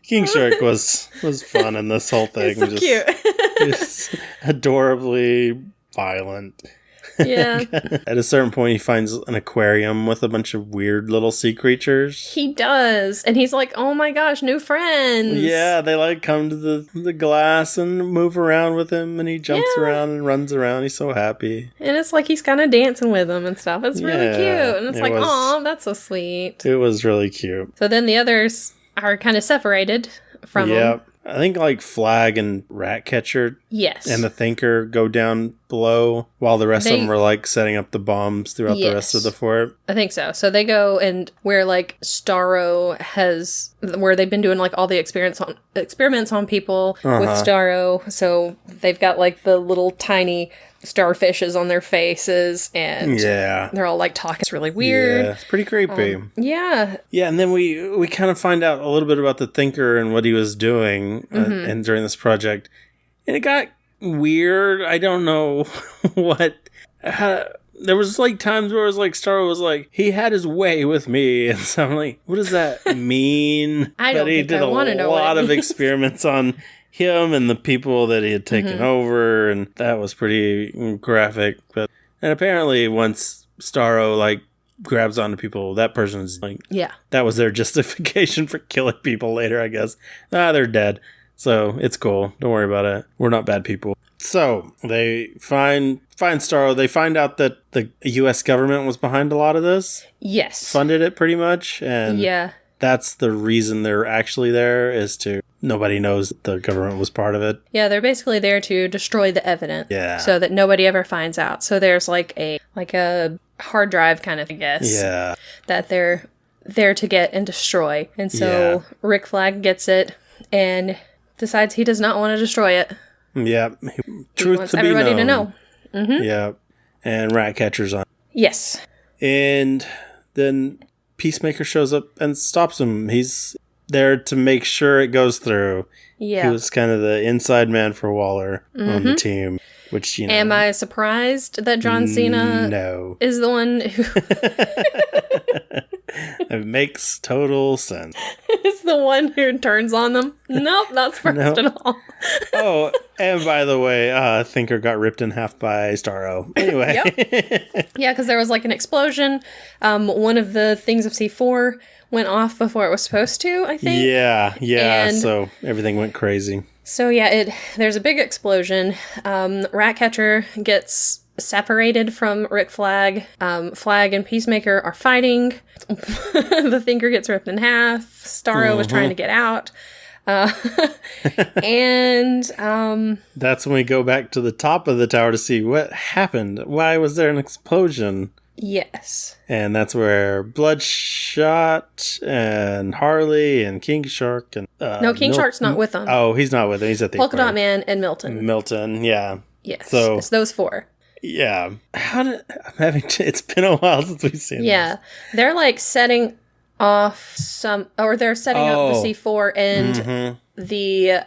King Shark was fun in this whole thing. He's so cute. Just adorably violent. Yeah. At a certain point, he finds an aquarium with a bunch of weird little sea creatures. He does. And he's like, oh my gosh, new friends. Yeah, they like come to the glass and move around with him, and he jumps around and runs around. He's so happy. And it's like he's kind of dancing with them and stuff. It's really cute. And it's like, oh, that's so sweet. It was really cute. So then the others are kind of separated from him. I think like Flag and Ratcatcher Yes. and the Thinker go down below while the rest of them are like setting up the bombs throughout the rest of the fort. I think so. So they go and where like where they've been doing like all the experiments on people with Starro. So they've got like the little tiny starfishes on their faces and they're all like talking. It's really weird. Yeah, it's pretty creepy. Yeah, and then we kind of find out a little bit about the Thinker and what he was doing and during this project, and it got weird. I don't know there was like times where it was like Starro was like, he had his way with me, and so I'm like, what does that mean? I don't think I want to know. But he did a lot of experiments on him and the people that he had taken over, and that was pretty graphic. And apparently once Starro like grabs onto people, that person's like, that was their justification for killing people later, I guess. They're dead, so it's cool, don't worry about it, we're not bad people. So they find Starro. They find out that the US government was behind a lot of this. Yes, funded it pretty much, and that's the reason they're actually there, is to nobody knows that the government was part of it. Yeah, they're basically there to destroy the evidence. Yeah. So that nobody ever finds out. So there's like a hard drive kind of, I guess. Yeah. That they're there to get and destroy. And so Rick Flag gets it and decides he does not want to destroy it. Yeah. He wants everybody to know. Mm-hmm. Yeah. And Ratcatcher's on. Yes. And then Peacemaker shows up and stops him. He's there to make sure it goes through. Yeah. He was kind of the inside man for Waller on the team, which, you know. Am I surprised that John Cena is the one who... It makes total sense. Is the one who turns on them? Nope, not surprised at all. Oh, and by the way, Thinker got ripped in half by Starro. Anyway. Yep. Yeah, because there was like an explosion. One of the things of C4 went off before it was supposed to, I think. Yeah, and so everything went crazy. So yeah, there's a big explosion. Ratcatcher gets separated from Rick Flag. Flag and Peacemaker are fighting. The Thinker gets ripped in half. Starro was trying to get out. And that's when we go back to the top of the tower to see what happened. Why was there an explosion? Yes. And that's where Bloodshot and Harley and King Shark and... no, King Shark's not with them. Oh, he's not with them. He's at the... Polka Dot Man and Milton. Milton, yeah. Yes, so it's those four. Yeah. It's been a while since we've seen this. Yeah. They're like setting off they're setting up the C4 and the,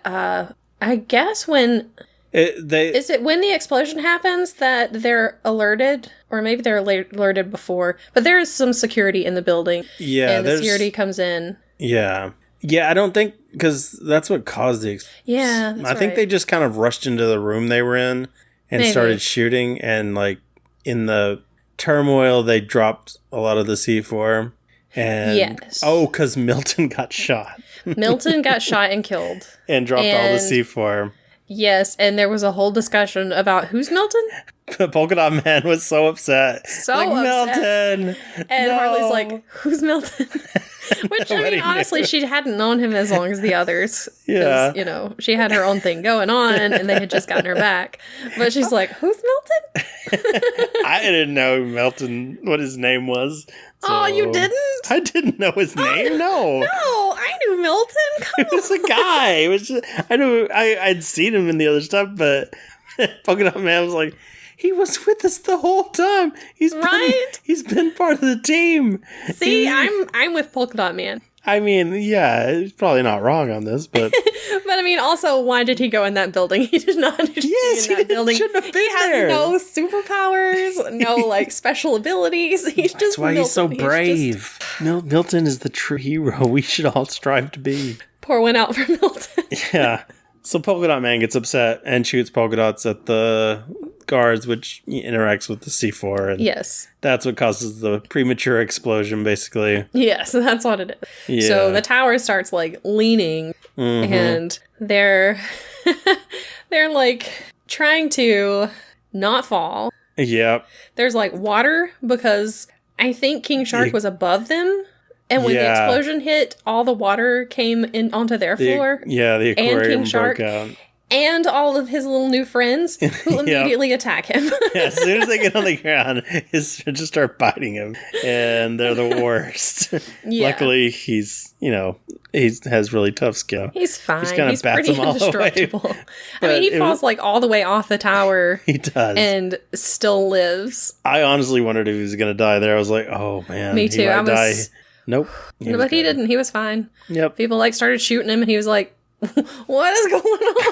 I guess when... Is it when the explosion happens that they're alerted? Or maybe they're alerted before. But there is some security in the building. Yeah. And the security comes in. Yeah. Yeah, I don't think... Because that's what caused the explosion. Yeah, that's I think they just kind of rushed into the room they were in and started shooting. And, like, in the turmoil, they dropped a lot of the C4. And yes. Oh, because Milton got shot. Milton got shot and killed. And dropped all the C4. Yes, and there was a whole discussion about who's Milton? The Polka Dot Man was so upset. Milton! And Harley's like, who's Milton? Which, I mean, honestly, she hadn't known him as long as the others. Yeah. You know, she had her own thing going on, and they had just gotten her back. But she's like, who's Milton? I didn't know Milton, what his name was. So you didn't? I didn't know his name, no. No, I knew Milton. Come on. He was a guy. It was just, I knew I'd seen him in the other stuff, but Polka Dot Man was like, he was with us the whole time. He's been part of the team. See, I'm with Polka Dot Man. I mean, yeah, he's probably not wrong on this, but... But But I mean, also, why did he go in that building? He did not need to be in that building. Shouldn't have been he has no superpowers, no like special abilities. He's That's just why Milton. he's so brave. Milton is the true hero we should all strive to be. Pour one out for Milton. Yeah. So Polka Dot Man gets upset and shoots polka dots at the guards, which interacts with the C4. And yes. That's what causes the premature explosion, basically. Yes, that's what it is. Yeah. So the tower starts, like, leaning, and they're like, trying to not fall. Yep. There's, like, water, because I think King Shark was above them. And when the explosion hit, all the water came in onto their floor. The aquarium broke out. And all of his little new friends who immediately attack him. As soon as they get on the ground, just start biting him. And they're the worst. Luckily, he has really tough skin. He's fine. He's kind of bats them all indestructible. I mean, he falls like all the way off the tower. He does. And still lives. I honestly wondered if he was going to die there. I was like, oh man. Me too. He might die. Nope. But he didn't. He was fine. Yep. People started shooting him and he was like, what is going on?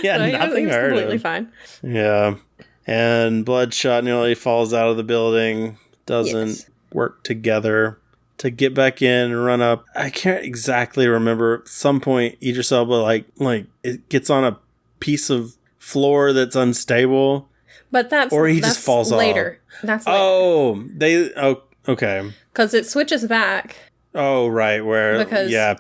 Nothing he was hurt completely him. fine. Yeah. And Bloodshot nearly falls out of the building. Doesn't work together to get back in and run up. I can't exactly remember. At some point, Idris Elba like it gets on a piece of floor that's unstable. But that's just falls later. Off. That's later. Okay. Because it switches back. Oh, right.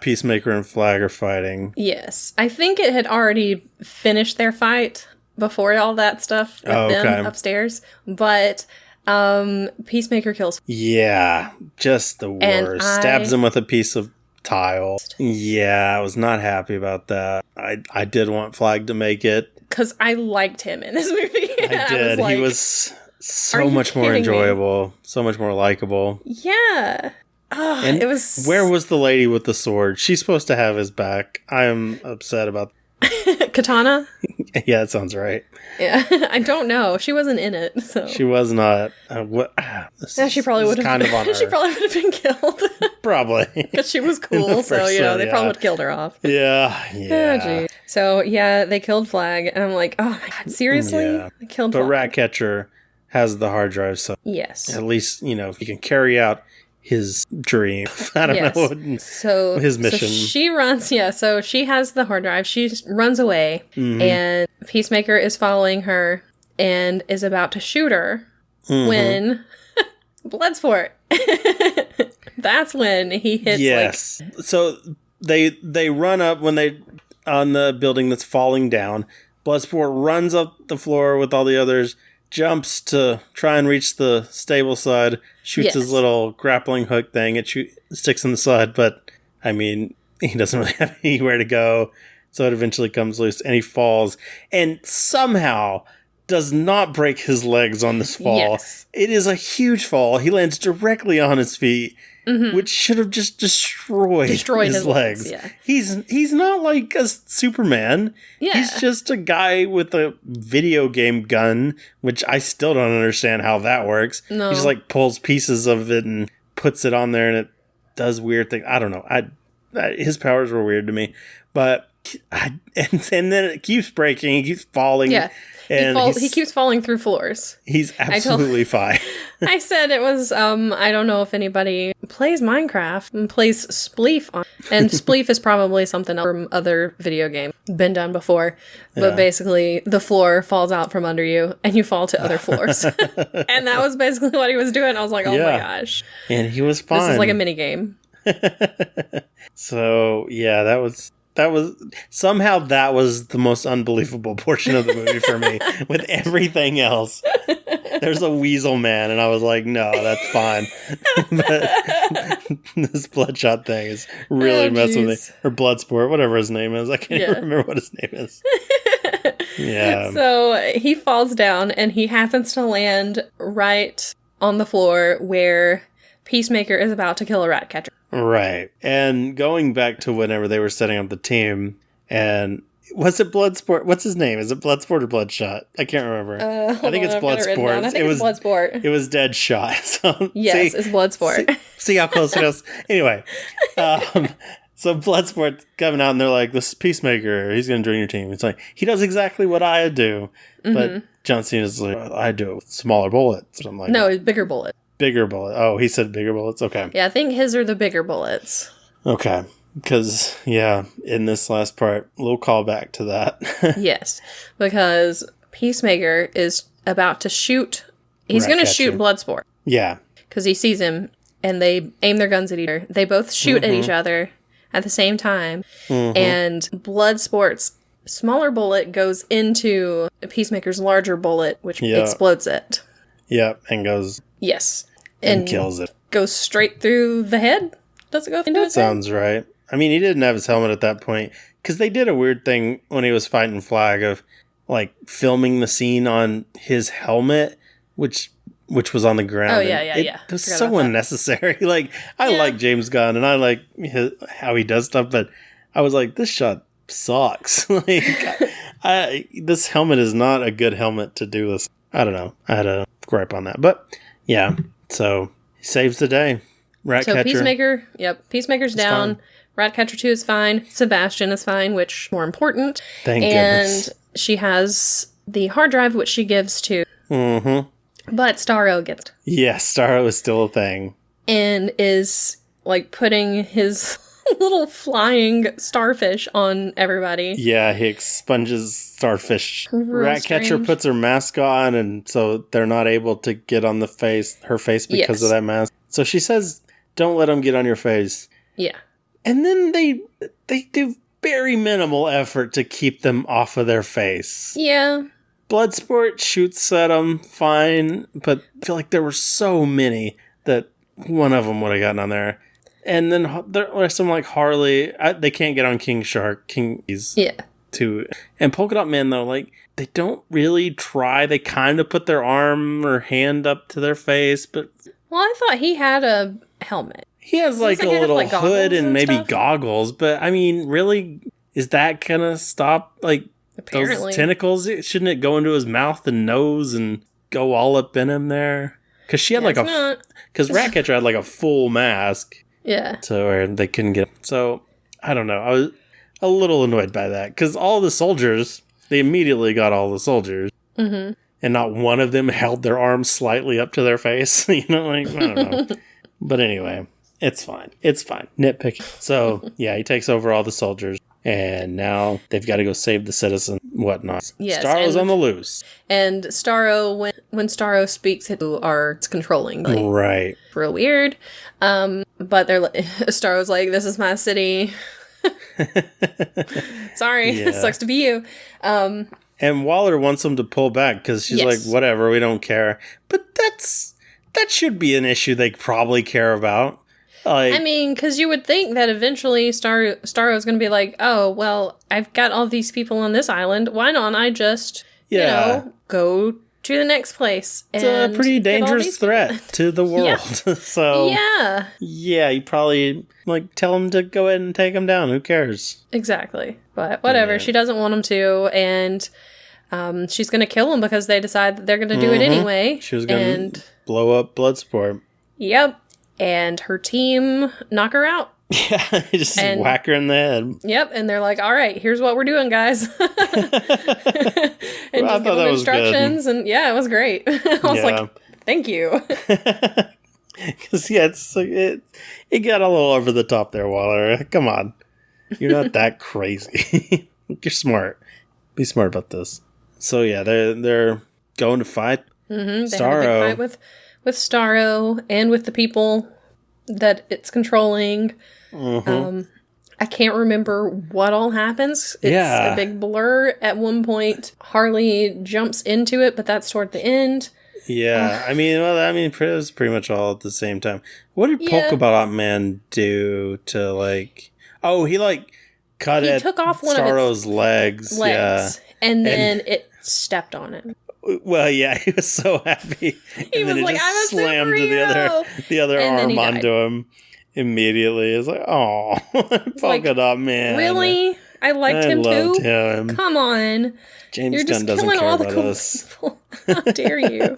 Peacemaker and Flag are fighting. Yes. I think it had already finished their fight before all that stuff with them upstairs. But Peacemaker kills. Yeah. Just the worst. Stabs him with a piece of tile. Yeah, I was not happy about that. I did want Flag to make it. Because I liked him in this movie. I did. He was so much more enjoyable. So much more likable. Yeah. Oh, and it was. Where was the lady with the sword? She's supposed to have his back. I am upset about Katana? Yeah, that sounds right. Yeah, I don't know. She wasn't in it, so she was not. She probably would have. Kind of on her. She probably would have been killed. Probably because she was cool. So they probably would have killed her off. Yeah. Oh, geez. So they killed Flag, and I'm like, oh my god, seriously? Yeah. They killed Flag. But Ratcatcher has the hard drive, so yes, at least he can carry out his dream. I don't know. So his mission. So she runs. Yeah. So she has the hard drive. She runs away, and Peacemaker is following her and is about to shoot her when Bloodsport. That's when he hits. Yes. So they run up when they on the building that's falling down. Bloodsport runs up the floor with all the others. Jumps to try and reach the stable side, shoots his little grappling hook thing. It sticks in the side, but I mean, he doesn't really have anywhere to go. So it eventually comes loose and he falls and somehow does not break his legs on this fall. Yes. It is a huge fall. He lands directly on his feet, which should have just destroyed his legs. Yeah. He's not like a Superman. Yeah. He's just a guy with a video game gun, which I still don't understand how that works. No. He just like pulls pieces of it and puts it on there and it does weird things. I don't know. His powers were weird to me, but and then it keeps breaking. He keeps falling. Yeah. And he keeps falling through floors. He's absolutely fine. I said it was, I don't know if anybody plays Minecraft and plays Spleef on. And Spleef is probably something else from other video games. Been done before. But basically, the floor falls out from under you and you fall to other floors. And that was basically what he was doing. I was like, oh my gosh. And he was fine. This is like a mini game. So, yeah, that was somehow that was the most unbelievable portion of the movie for me. With everything else, there's a weasel man, and I was like, no, that's fine. But this Bloodshot thing is really messing with me. Or Bloodsport, whatever his name is. I can't even remember what his name is. Yeah. So he falls down, and he happens to land right on the floor where Peacemaker is about to kill a Ratcatcher. Right. And going back to whenever they were setting up the team, and was it Bloodsport? What's his name? Is it Bloodsport or Bloodshot? I can't remember. I think it's Bloodsport. I think it's Bloodsport. It was Deadshot. So, yes, it's Bloodsport. See how close it is? Anyway, So Bloodsport's coming out and they're like, this Peacemaker, he's going to join your team. It's like, he does exactly what I do. But John Cena's like, I do it with smaller bullets. I'm like, no, it's bigger bullet. Bigger bullet. Oh, he said bigger bullets? Okay. Yeah, I think his are the bigger bullets. Okay. Because, yeah, in this last part, a little callback to that. Yes. Because Peacemaker is about to shoot. He's going to shoot Bloodsport. Yeah. Because he sees him, and they aim their guns at each other. They both shoot at each other at the same time. And Bloodsport's smaller bullet goes into Peacemaker's larger bullet, which explodes it. Yep, and goes... Yes. And kills it. Goes straight through the head? Does it go into his head? Sounds right. I mean, he didn't have his helmet at that point. Because they did a weird thing when he was fighting Flag of, like, filming the scene on his helmet, which was on the ground. Oh, yeah. It was so unnecessary. Like, I like James Gunn, and I like how he does stuff, but I was like, this shot sucks. Like, this helmet is not a good helmet to do this. I don't know. I had a gripe on that. But, yeah. So, he saves the day. Ratcatcher. Peacemaker, Peacemaker's down. Fine. Ratcatcher 2 is fine. Sebastian is fine, which more important. Thank goodness. And she has the hard drive, which she gives to. But Starro gets it. Yeah, Starro is still a thing. And is, like, putting his little flying starfish on everybody. Yeah, he expunges starfish. Ratcatcher puts her mask on, and so they're not able to get on her face because of that mask. So she says, don't let them get on your face. Yeah. And then they do very minimal effort to keep them off of their face. Yeah. Bloodsport shoots at them fine, but I feel like there were so many that one of them would have gotten on there. And then there are some like Harley. They can't get on King Shark. And Polka Dot Man, though, like, they don't really try. They kind of put their arm or hand up to their face, but... Well, I thought he had a helmet. He has like a little hood and maybe goggles, but I mean, really, is that gonna stop like those tentacles? Shouldn't it go into his mouth and nose and go all up in him there? Because she had because Ratcatcher had like a full mask. Yeah. So where they couldn't get. So I don't know. I was a little annoyed by that because all the soldiers, they immediately got all the soldiers. And not one of them held their arms slightly up to their face. You know, like, I don't know. But anyway, it's fine. It's fine. Nitpicking. So, yeah, he takes over all the soldiers. And now they've got to go save the citizens, whatnot. Yes, Starro's on the loose. And Starro, when Starro speaks, it's controlling. Like, right. Real weird. But Starro's like, this is my city. Sorry. It sucks to be you. And Waller wants them to pull back because she's like, whatever, we don't care. But that should be an issue they probably care about. Like, I mean, because you would think that eventually Starro's going to be like, oh, well, I've got all these people on this island. Why don't I just, go to the next place? It's a pretty dangerous threat to the world. So, yeah, you probably, tell them to go ahead and take them down. Who cares? Exactly. But whatever. Yeah. She doesn't want them to, and she's going to kill them because they decide that they're going to do it anyway. She was going to blow up Bloodsport. Yep. And her team knock her out. Yeah, just whack her in the head. Yep, and they're like, all right, here's what we're doing, guys. And I just give them instructions, and it was great. I was like, thank you. Because, it got a little over the top there, Waller. Come on. You're not that crazy. You're smart. Be smart about this. So, yeah, they're going to fight. Mm-hmm. They had a big fight with Starro and with the people that it's controlling. Mm-hmm. I can't remember what all happens. It's a big blur. At one point, Harley jumps into it, but that's toward the end. Yeah, it was pretty much all at the same time. What did Polka Dot Man do to, he took off one Starro's of its legs. Yeah. And then it stepped on him. Well, yeah, he was so happy. He was like, I'm a slammed the other arm onto him immediately. It's like, oh, Polka Dot Man. Really? I liked him too? Him. Come on. James Gunn doesn't care about us. How dare you?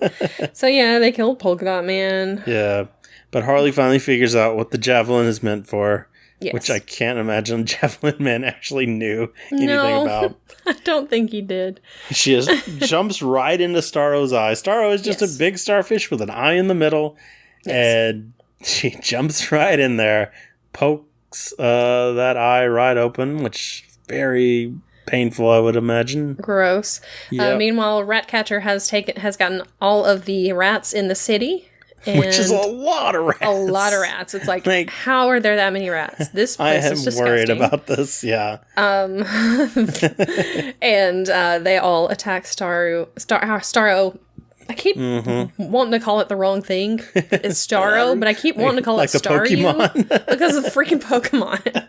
So, yeah, they killed Polka Dot Man. Yeah. But Harley finally figures out what the javelin is meant for. Yes. Which I can't imagine Javelin Man actually knew anything about. I don't think he did. She just jumps right into Starro's eye. Starro is just a big starfish with an eye in the middle. Yes. And she jumps right in there, pokes that eye right open, which is very painful, I would imagine. Gross. Yep. Meanwhile, Ratcatcher has gotten all of the rats in the city. Which is a lot of rats. A lot of rats. It's like how are there that many rats? This place is disgusting. I am worried about this, yeah. And they all attack Starro. I keep wanting to call it the wrong thing. It's Starro, but I keep wanting to call it Staryu because of freaking Pokemon.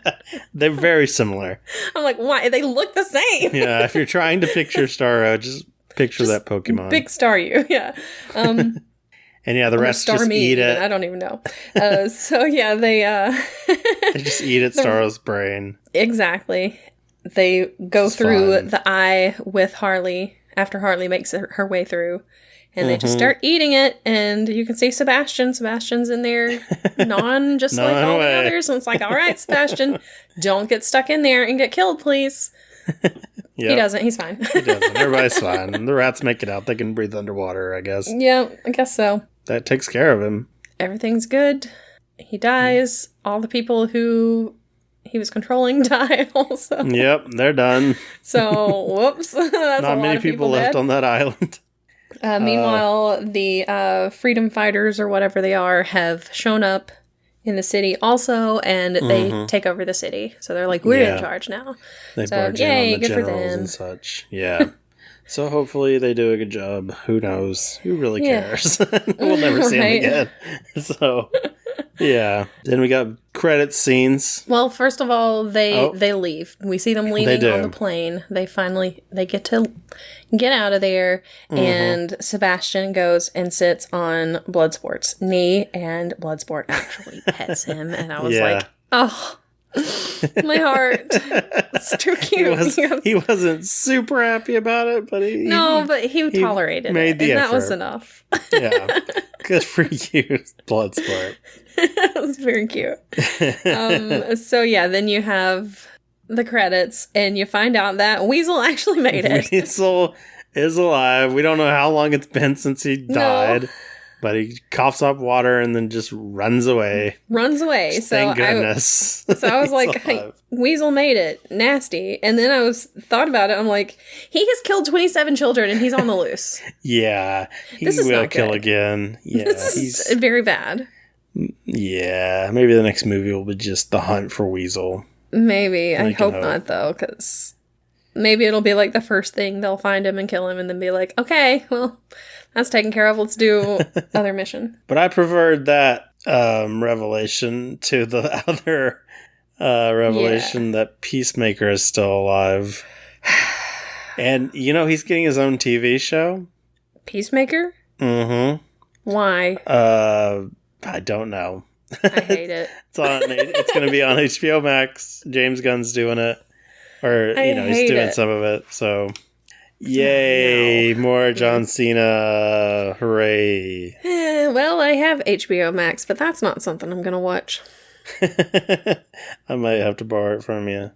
They're very similar. I'm like, why? They look the same. Yeah, if you're trying to picture Starro, just picture that Pokemon. Big Staryu, yeah. And yeah, the rats just eat it. I don't even know. So yeah, they just eat at Starro's brain. Exactly. They go through the eye with Harley after Harley makes her way through. And they just start eating it, and you can see Sebastian. Sebastian's in there, just like all the others. And it's like, all right, Sebastian, don't get stuck in there and get killed, please. Yep. He doesn't. He's fine. He doesn't. Everybody's fine. And the rats make it out. They can breathe underwater, I guess. Yeah, I guess so. That takes care of him. Everything's good. He dies. All the people who he was controlling die also. Yep, they're done. So, whoops. That's not many people left on that island. Meanwhile, the freedom fighters or whatever they are have shown up in the city also, and they take over the city. So they're like, we're in charge now. They barge in on the generals and such. Yeah. So hopefully they do a good job. Who knows? Who really cares? We'll never see them again. So, yeah. Then we got credit scenes. Well, first of all, they leave. We see them leaving on the plane. They get to get out of there, and Sebastian goes and sits on Bloodsport's knee, and Bloodsport actually pets him, and I was like, oh, my heart. It's too cute. He wasn't super happy about it, but he tolerated it, and that was enough. Yeah. Good for you, Bloodsport. That was very cute. So yeah, then you have the credits, and you find out that Weasel actually made it. Weasel is alive. We don't know how long it's been since he died. But he coughs up water and then just runs away. Thank goodness. I was like, hey, Weasel made it. Nasty. And then I thought about it. I'm like, he has killed 27 children and he's on the loose. Yeah. He will kill again. Yeah. This is very bad. Yeah. Maybe the next movie will be just The Hunt for Weasel. Maybe. I hope not, though, because maybe it'll be like the first thing they'll find him and kill him and then be like, okay, well, that's taken care of. Let's do other mission. But I preferred that revelation to the other revelation that Peacemaker is still alive. And, he's getting his own TV show. Peacemaker? Mm-hmm. Why? I don't know. I hate it. It's going to be on HBO Max. James Gunn's doing it. Or, he's doing some of it, so... Yay! More John Cena! Hooray! Well, I have HBO Max, but that's not something I'm gonna watch. I might have to borrow it from you.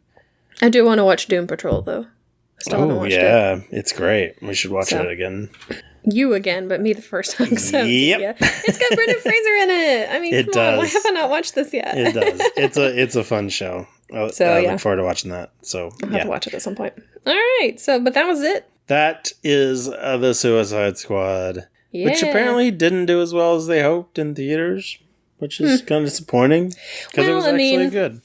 I do want to watch Doom Patrol, though. I still haven't watched it. It's great. We should watch it again. You again, but me the first time. So, yep. Yeah. It's got Brendan Fraser in it. I mean, come on. Why have I not watched this yet? It does. It's a fun show. I look forward to watching that. So I'll have to watch it at some point. All right. But that was it. That is the Suicide Squad, which apparently didn't do as well as they hoped in theaters, which is kind of disappointing because it was actually good.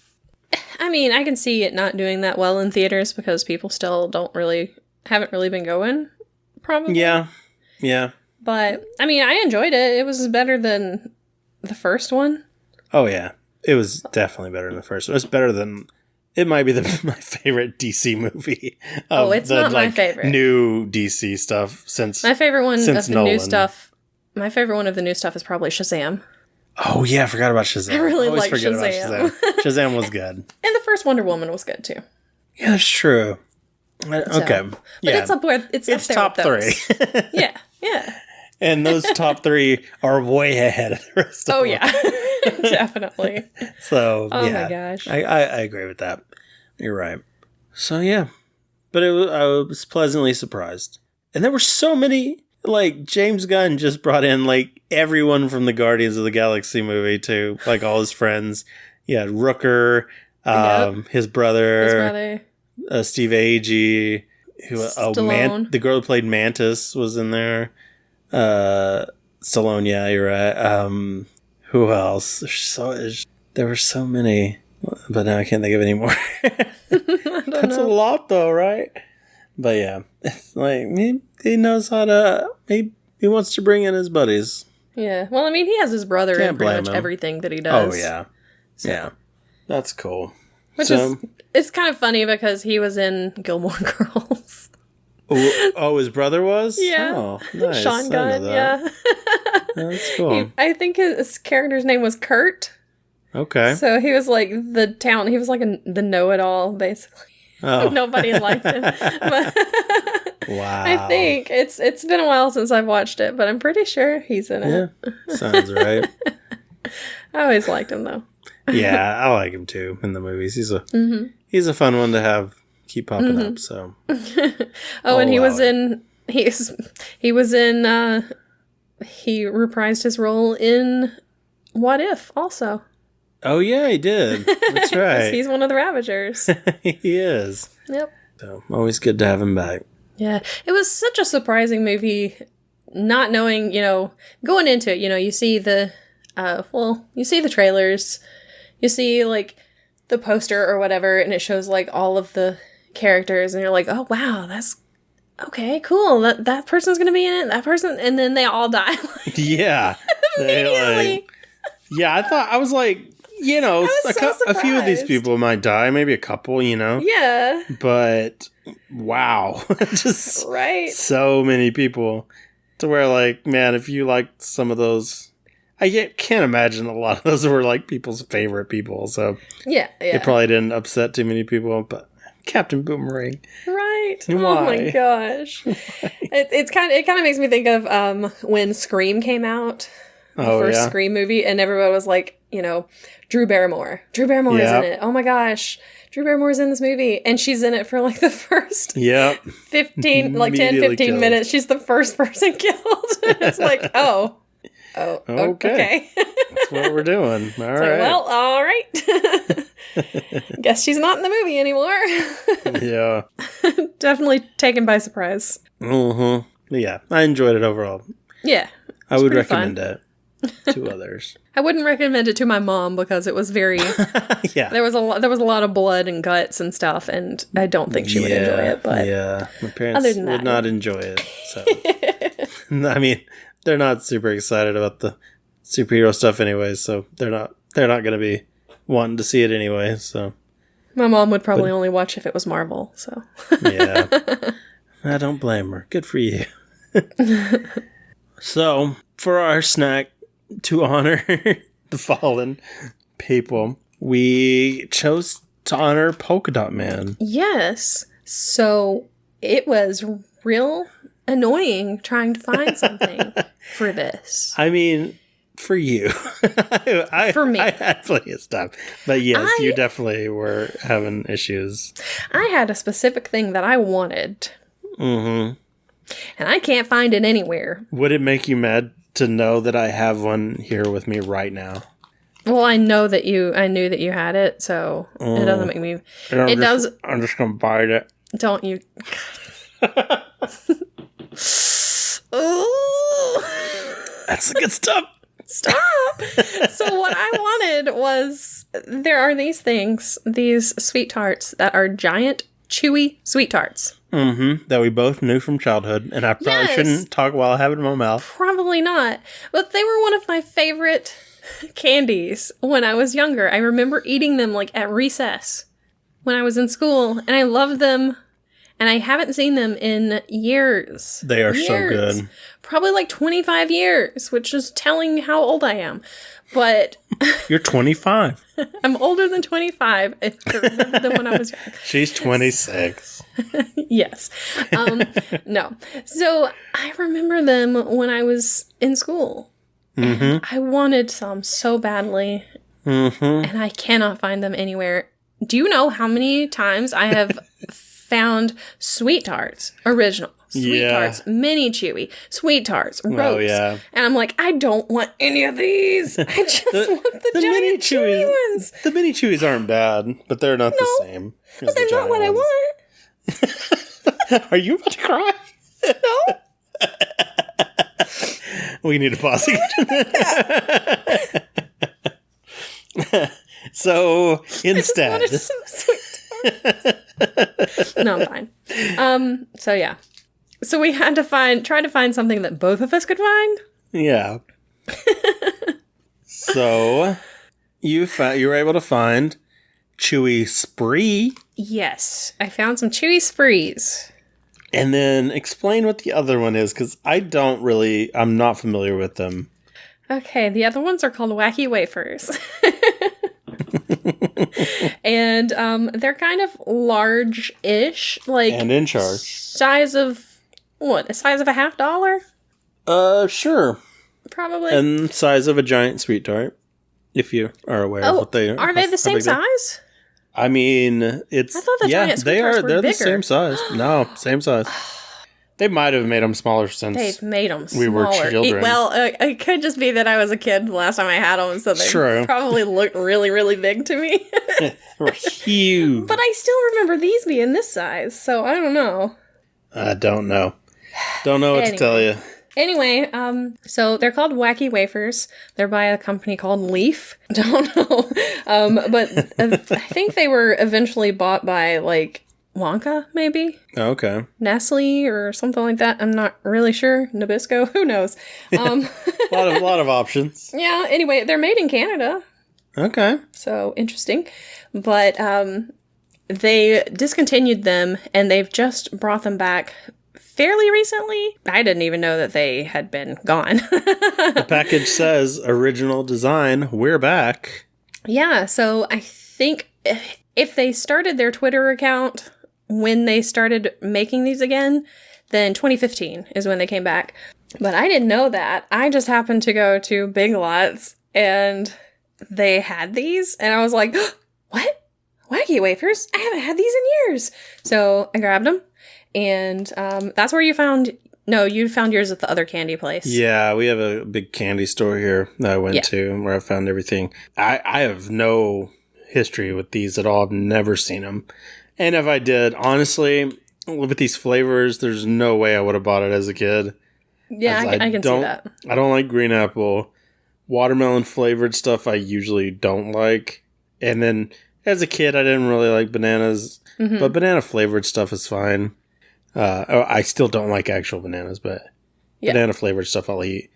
I mean, I can see it not doing that well in theaters because people still haven't really been going. Probably. Yeah. But I mean, I enjoyed it. It was better than the first one. Oh yeah, it was definitely better than the first one. It's better than. It might be my favorite DC movie. It's not my favorite. New DC stuff since my favorite one of the Nolan. new stuff. My favorite one of the new stuff is probably Shazam. Oh yeah, I forgot about Shazam. I really like Shazam. Shazam was good, and the first Wonder Woman was good too. Yeah, that's true. Okay, but it's up there. It's top 3. Yeah. And those top 3 are way ahead of the rest of them. Oh, yeah. Definitely. So, oh yeah. my gosh. I agree with that. You're right. So, yeah. But I was pleasantly surprised. And there were so many, like, James Gunn just brought in, like, everyone from the Guardians of the Galaxy movie to, like, all his friends. Yeah, Rooker, his brother. Steve Agee, the girl who played Mantis was in there. Stallone, yeah, you're right. Who else? There were so many, but now I can't think of any more. That's a lot, though, right? But yeah, it's like he knows how to. He wants to bring in his buddies. Yeah, well, I mean, he has his brother in pretty much everything that he does. Oh yeah, so. Yeah, that's cool. It's kind of funny because he was in Gilmore Girls. Oh, his brother was? Yeah. Oh, nice. Sean Gunn, yeah. That's cool. I think his character's name was Kurt. Okay. So he was like he was like the know-it-all, basically. Oh. Nobody liked him. But wow. I think it's been a while since I've watched it, but I'm pretty sure he's in it. Yeah, sounds right. I always liked him, though. Yeah, I like him too in the movies. He's a fun one to keep popping up. So. And he reprised his role in What If also. Oh yeah, he did. That's right. He's one of the Ravagers. He is. Yep. So always good to have him back. Yeah, it was such a surprising movie. Not knowing, going into it, you see the, you see the trailers. You see, like, the poster or whatever, and it shows, like, all of the characters, and you're like, oh, wow, that's, okay, cool, that person's gonna be in it, that person, and then they all die. Yeah. Immediately. I was like, a few of these people might die, maybe a couple, Yeah. But, wow. Just right. So many people. To where, like, man, if you liked some of those... I can't imagine a lot of those were like people's favorite people, so yeah, it probably didn't upset too many people. But Captain Boomerang, right? Why? Oh my gosh, it kind of makes me think of when Scream came out, the first Scream movie, and everybody was like, Drew Barrymore is in it. Oh my gosh, Drew Barrymore's in this movie, and she's in it for like the first 15 minutes. She's the first person killed. It's like, Oh, okay. That's what we're doing. All right. Well, all right. Guess she's not in the movie anymore. Yeah. Definitely taken by surprise. Mm-hmm. Yeah, I enjoyed it overall. Yeah. I would recommend it to others. I wouldn't recommend it to my mom because it was very... Yeah. There was a lot of blood and guts and stuff, and I don't think she would enjoy it. But yeah, my parents would not enjoy it. So, I mean... They're not super excited about the superhero stuff anyway, so they're not going to be wanting to see it anyway, so. My mom would probably only watch if it was Marvel, so. Yeah. I don't blame her. Good for you. So, for our snack to honor the fallen people, we chose to honor Polka Dot Man. Yes. So, it was real annoying trying to find something for this. I mean, for you. For me. I had plenty of stuff. But yes, you definitely were having issues. I had a specific thing that I wanted. Mm-hmm. And I can't find it anywhere. Would it make you mad to know that I have one here with me right now? Well, I knew that you had it, so it doesn't make me... I'm just going to bite it. Don't you... Ooh. That's the good stuff. Stop. So what I wanted was, there are these things, these sweet tarts that are giant, chewy sweet tarts. Mm-hmm. That we both knew from childhood, and I probably shouldn't talk while I have it in my mouth. Probably not. But they were one of my favorite candies when I was younger. I remember eating them like at recess when I was in school, and I loved them. and I haven't seen them in years. They are so good. Probably like 25 years, which is telling how old I am. But you're 25. I'm older than 25 than when I was young. She's 26. Yes. No. So I remember them when I was in school. I wanted some so badly. And I cannot find them anywhere. Do you know how many times I have found Sweet Tarts, original, Sweet Tarts, mini chewy, Sweet Tarts, ropes. Oh, yeah. And I'm like, I don't want any of these. I just want the giant mini chewy ones. The mini chewies aren't bad, but they're not the same. But they're not what I want. Are you about to cry? No. We need to pause again. So instead, I just wanted some Sweet Tarts. No, I'm fine. So yeah. So we had to try to find something that both of us could find. Yeah. So you were able to find Chewy Spree. Yes, I found some Chewy Sprees. And then explain what the other one is, because I'm not familiar with them. Okay, the other ones are called Wacky Wafers. And they're kind of large-ish, like... And in charge. Size of... What? The size of a $50? Sure. Probably. And size of a giant sweet tart, if you are aware of what they are. Are they the same size? I mean, it's... I thought the giant sweet tarts were they're bigger. The same size. No, same size. They might have made them smaller since they've made them smaller. We were children. Well, it could just be that I was a kid the last time I had them, so they probably looked really, really big to me. They were huge. But I still remember these being this size, so I don't know. I don't know. Don't know what to tell you. Anyway, so they're called Wacky Wafers. They're by a company called Leaf. Don't know. But I think they were eventually bought by, like, Wonka, maybe? Oh, okay. Nestle or something like that. I'm not really sure. Nabisco? Who knows? A lot of options. Yeah, anyway, they're made in Canada. Okay. So, interesting. But they discontinued them, and they've just brought them back fairly recently. I didn't even know that they had been gone. The package says, original design, we're back. Yeah, so I think if they started their Twitter account when they started making these again, then 2015 is when they came back. But I didn't know that. I just happened to go to Big Lots, and they had these, and I was like, what? Wacky Wafers? I haven't had these in years. So I grabbed them. And that's where you found yours at the other candy place. Yeah, we have a big candy store here that I went to where I found everything. I have no history with these at all. I've never seen them. And if I did, honestly, with these flavors, there's no way I would have bought it as a kid. Yeah, I can see that. I don't like green apple. Watermelon flavored stuff I usually don't like. And then as a kid, I didn't really like bananas. Mm-hmm. But banana flavored stuff is fine. I still don't like actual bananas, but banana flavored stuff I'll eat.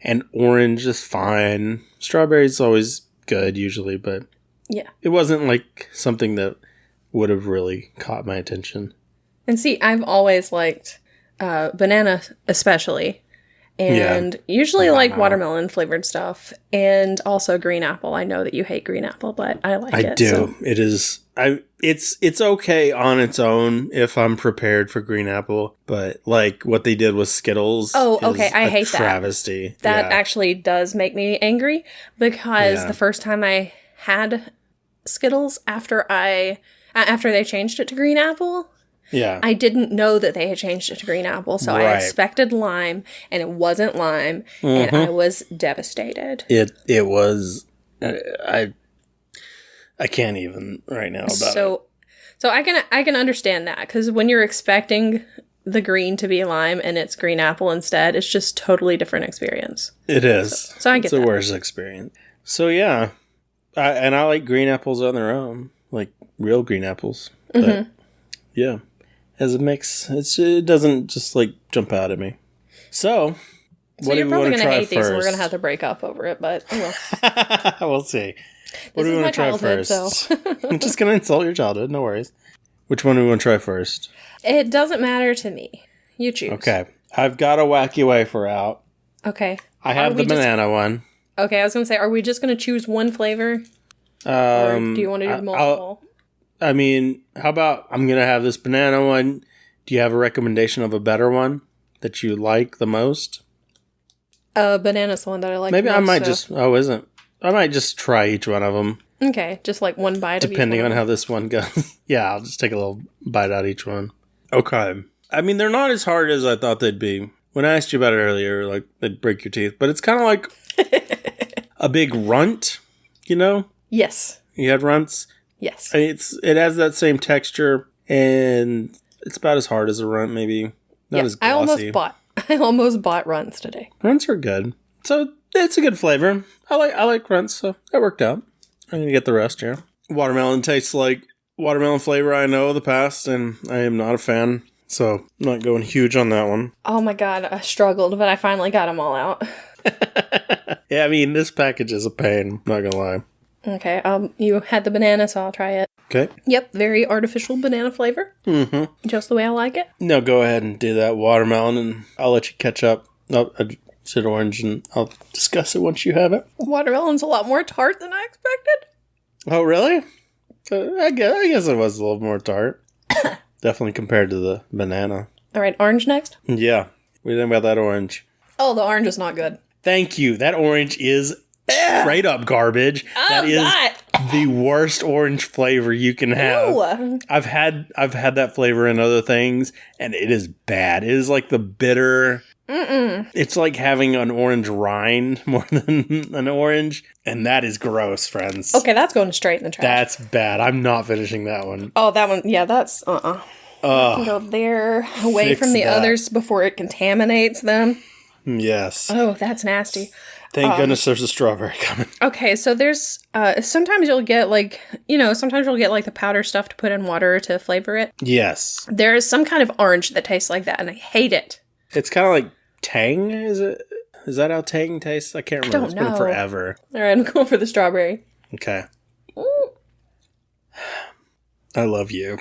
And orange is fine. Strawberry's always good usually, but it wasn't like something that would have really caught my attention. And see, I've always liked banana especially. And usually like watermelon flavored stuff. And also green apple. I know that you hate green apple, but I like it. I do. So. It is... It's okay on its own if I'm prepared for green apple, but like what they did with Skittles. Oh, okay. I hate travesty. That actually does make me angry because the first time I had Skittles after they changed it to green apple, I didn't know that they had changed it to green apple, so I expected lime, and it wasn't lime, and I was devastated. It was. I can't even right now about it. So I can understand that, because when you're expecting the green to be lime and it's green apple instead, it's just totally different experience. It is. So I get it's a worse experience. So yeah, I like green apples on their own, like real green apples. But yeah, as a mix, it doesn't just like jump out at me. So what do we want to try hate first? These and we're gonna have to break up over it, but we'll see. What do we want to try first? So. I'm just going to insult your childhood. No worries. Which one do we want to try first? It doesn't matter to me. You choose. Okay. I've got a Wacky Wafer out. Okay. I have the banana one. Okay, I was going to say, are we just going to choose one flavor? Or do you want to do multiple? How about I'm going to have this banana one. Do you have a recommendation of a better one that you like the most? Banana's the one that I like Maybe the most. I might isn't. I might just try each one of them. Okay, just like one bite depending on how this one goes. Yeah, I'll just take a little bite out of each one. Okay. They're not as hard as I thought they'd be. When I asked you about it earlier, like, they'd break your teeth. But it's kind of like a big runt, you know? Yes. You had runts? Yes. It has that same texture, and it's about as hard as a runt, maybe. Not as glossy. I almost bought runts today. Runts are good. So, it's a good flavor. I like runts, so that worked out. I'm going to get the rest here. Watermelon tastes like watermelon flavor I know of the past, and I am not a fan. So, I'm not going huge on that one. Oh my god, I struggled, but I finally got them all out. Yeah, this package is a pain. Not gonna lie. Okay, you had the banana, so I'll try it. Okay. Yep, very artificial banana flavor. Mm-hmm. Just the way I like it. No, go ahead and do that watermelon, and I'll let you catch up. I said orange, and I'll discuss it once you have it. Watermelon's a lot more tart than I expected. Oh, really? I guess it was a little more tart. Definitely compared to the banana. All right, orange next? Yeah. What do you think about that orange? Oh, the orange is not good. Thank you. That orange is straight up garbage. That is the worst orange flavor you can have. Ew. I've had that flavor in other things, and it is bad. It is like the bitter... It's like having an orange rind more than an orange, and that is gross, friends. Okay, that's going straight in the trash. That's bad. I'm not finishing that one. Oh, that one, yeah, that's, can go there, away from the others before it contaminates them. Yes. Oh, that's nasty. Thank goodness there's a strawberry coming. Okay, so there's, sometimes you'll get the powder stuff to put in water to flavor it. Yes. There is some kind of orange that tastes like that, and I hate it. It's kind of like Tang, is it? Is that how Tang tastes? I can't remember. It's been forever. All right, I'm going for the strawberry. Okay. Ooh. I love you.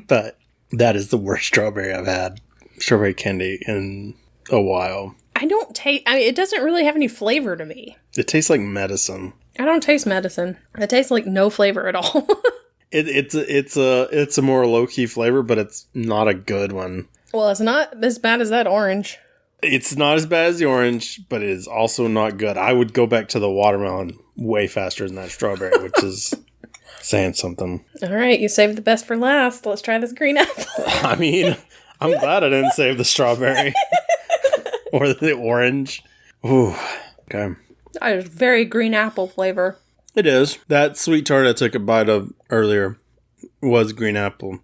But that is the worst strawberry I've had. Strawberry candy in a while. It doesn't really have any flavor to me. It tastes like medicine. I don't taste medicine. It tastes like no flavor at all. It's a more low-key flavor, but it's not a good one. Well, it's not as bad as that orange. It's not as bad as the orange, but it is also not good. I would go back to the watermelon way faster than that strawberry, which is saying something. All right, you saved the best for last. Let's try this green apple. I'm glad I didn't save the strawberry. Or the orange. Ooh, okay. That is very green apple flavor. It is. That sweet tart I took a bite of earlier was green apple.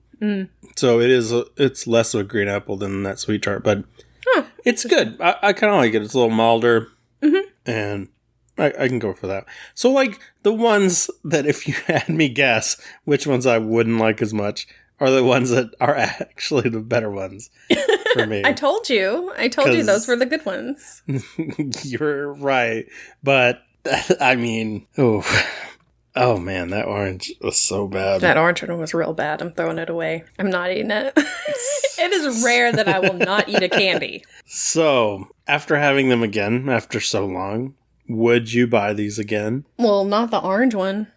So it's less of a green apple than that sweet tart, but it's good. I kind of like it. It's a little milder, and I can go for that. So, like, the ones that if you had me guess which ones I wouldn't like as much are the ones that are actually the better ones for me. I told you those were the good ones. You're right, but oh man, that orange was so bad. That orange one was real bad. I'm throwing it away. I'm not eating it. It is rare that I will not eat a candy. So, after having them again, after so long, would you buy these again? Well, not the orange one.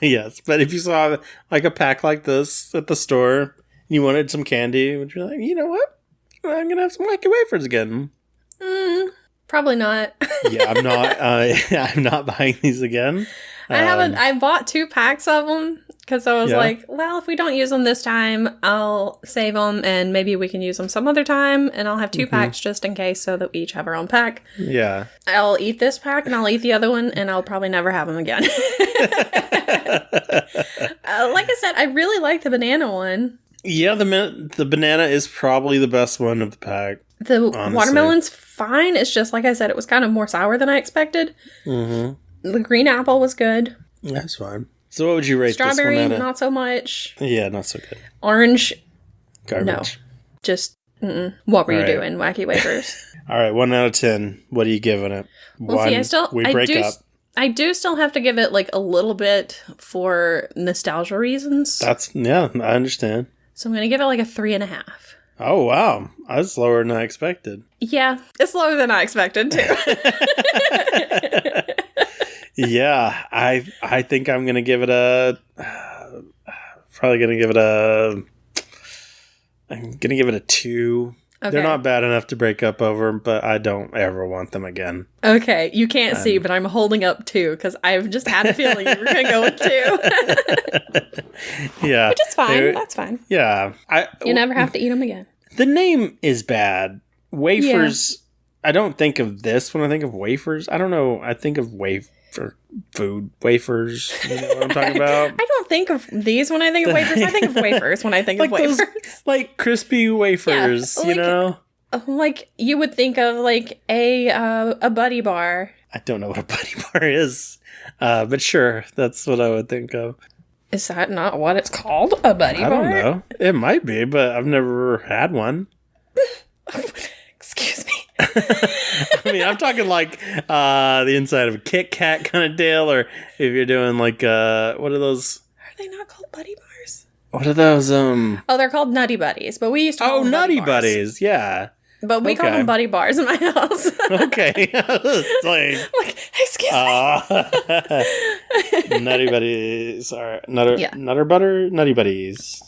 Yes, but if you saw like a pack like this at the store, and you wanted some candy, would you be like, you know what? I'm going to have some Wacky Wafers again. Probably not. Yeah, I'm not. I'm not buying these again. I bought 2 packs of them because I was like, well, if we don't use them this time, I'll save them and maybe we can use them some other time. And I'll have 2 packs just in case so that we each have our own pack. Yeah. I'll eat this pack and I'll eat the other one and I'll probably never have them again. Like I said, I really like the banana one. Yeah, the banana is probably the best one of the pack. The watermelon's fine. It's just, like I said, it was kind of more sour than I expected. The green apple was good. That's fine. So what would you rate Strawberry, this one? not so much. Yeah, not so good. Orange, garbage. No. Just, what were you doing, Wacky Wafers? All right, 1 out of 10. What are you giving it? Well, see, we break up. I do still have to give it like a little bit for nostalgia reasons. Yeah, I understand. So I'm going to give it like a 3.5. Oh, wow. That's lower than I expected. Yeah, it's lower than I expected, too. Yeah, I think I'm going to give it I'm going to give it a 2. Okay. They're not bad enough to break up over, but I don't ever want them again. Okay, you can't see, but I'm holding up 2 because I've just had a feeling you were going to go with 2. Yeah. Which is fine. That's fine. Yeah. You never have to eat them again. The name is bad. Wafers, yeah. I don't think of this when I think of wafers. I don't know. I think of food wafers. You know what I'm talking about? I don't think of these when I think of wafers. I think of wafers when I think of wafers. Those, like crispy wafers, yeah, like, you know? Like you would think of like a Buddy Bar. I don't know what a Buddy Bar is. But sure, that's what I would think of. Is that not what it's called? A Buddy Bar? I don't know. It might be, but I've never had one. Excuse me. I mean, I'm talking like the inside of a Kit Kat kind of deal, or if you're doing like what are those? Are they not called Buddy Bars? What are those? Oh, they're called Nutty Buddies, but we used to call them Nutty Buddy Bars. Buddies, yeah. But we call them Buddy Bars in my house. Okay. like, excuse me. Nutty Buddies are Nutter Butter, Nutty Buddies.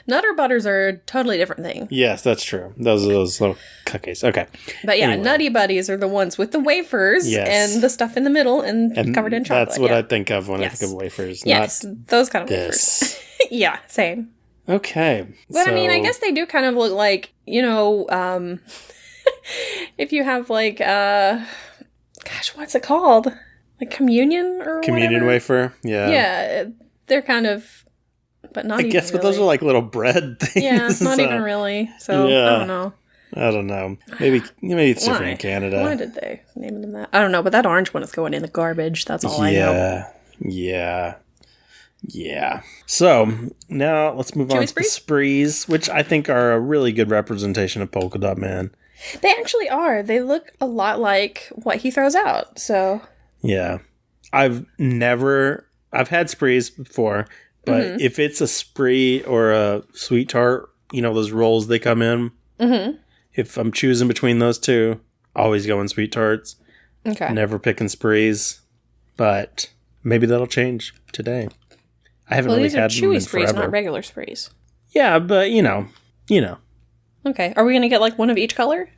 Nutter Butters are a totally different thing. Yes, that's true. Those are those little cookies. Okay. But yeah, anyway. Nutty Buddies are the ones with the wafers and the stuff in the middle and covered in chocolate. That's what I think of when I think of wafers. Yes, not those kind of wafers. Yeah, same. Okay. But I mean, I guess they do kind of look like, you know, if you have like, what's it called? Like communion or Communion whatever? Wafer? Yeah. Yeah, they're kind of, but not even I guess, but those are like little bread things. Yeah, not even really. So, I don't know. I don't know. Maybe it's different in Canada. Why did they name them that? I don't know, but that orange one is going in the garbage. That's all I know. Yeah. So, now let's move on to the Sprees, which I think are a really good representation of Polka Dot Man. They actually are. They look a lot like what he throws out, so... Yeah. I've had Sprees before, but if it's a Spree or a Sweet Tart, you know, those rolls they come in, if I'm choosing between those two, always going Sweet Tarts. Okay. Never picking Sprees, but maybe that'll change today. I haven't really had them in forever. These are Chewy Sprees, not regular Sprees. Yeah, but you know. Okay. Are we going to get like one of each color?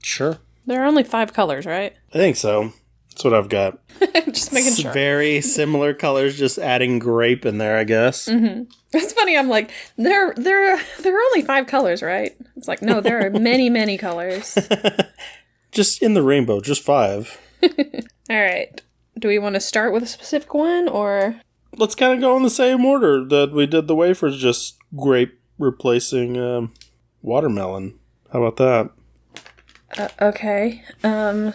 Sure. There are only 5 colors, right? I think so. That's what I've got. Just making sure. Very similar colors, just adding grape in there, I guess. Mm-hmm. It's funny. I'm like, there are only 5 colors, right? It's like, no, there are many, many colors. Just in the rainbow, just 5. All right. Do we want to start with a specific one, or? Let's kind of go in the same order that we did the wafers, just grape replacing watermelon. How about that? Okay.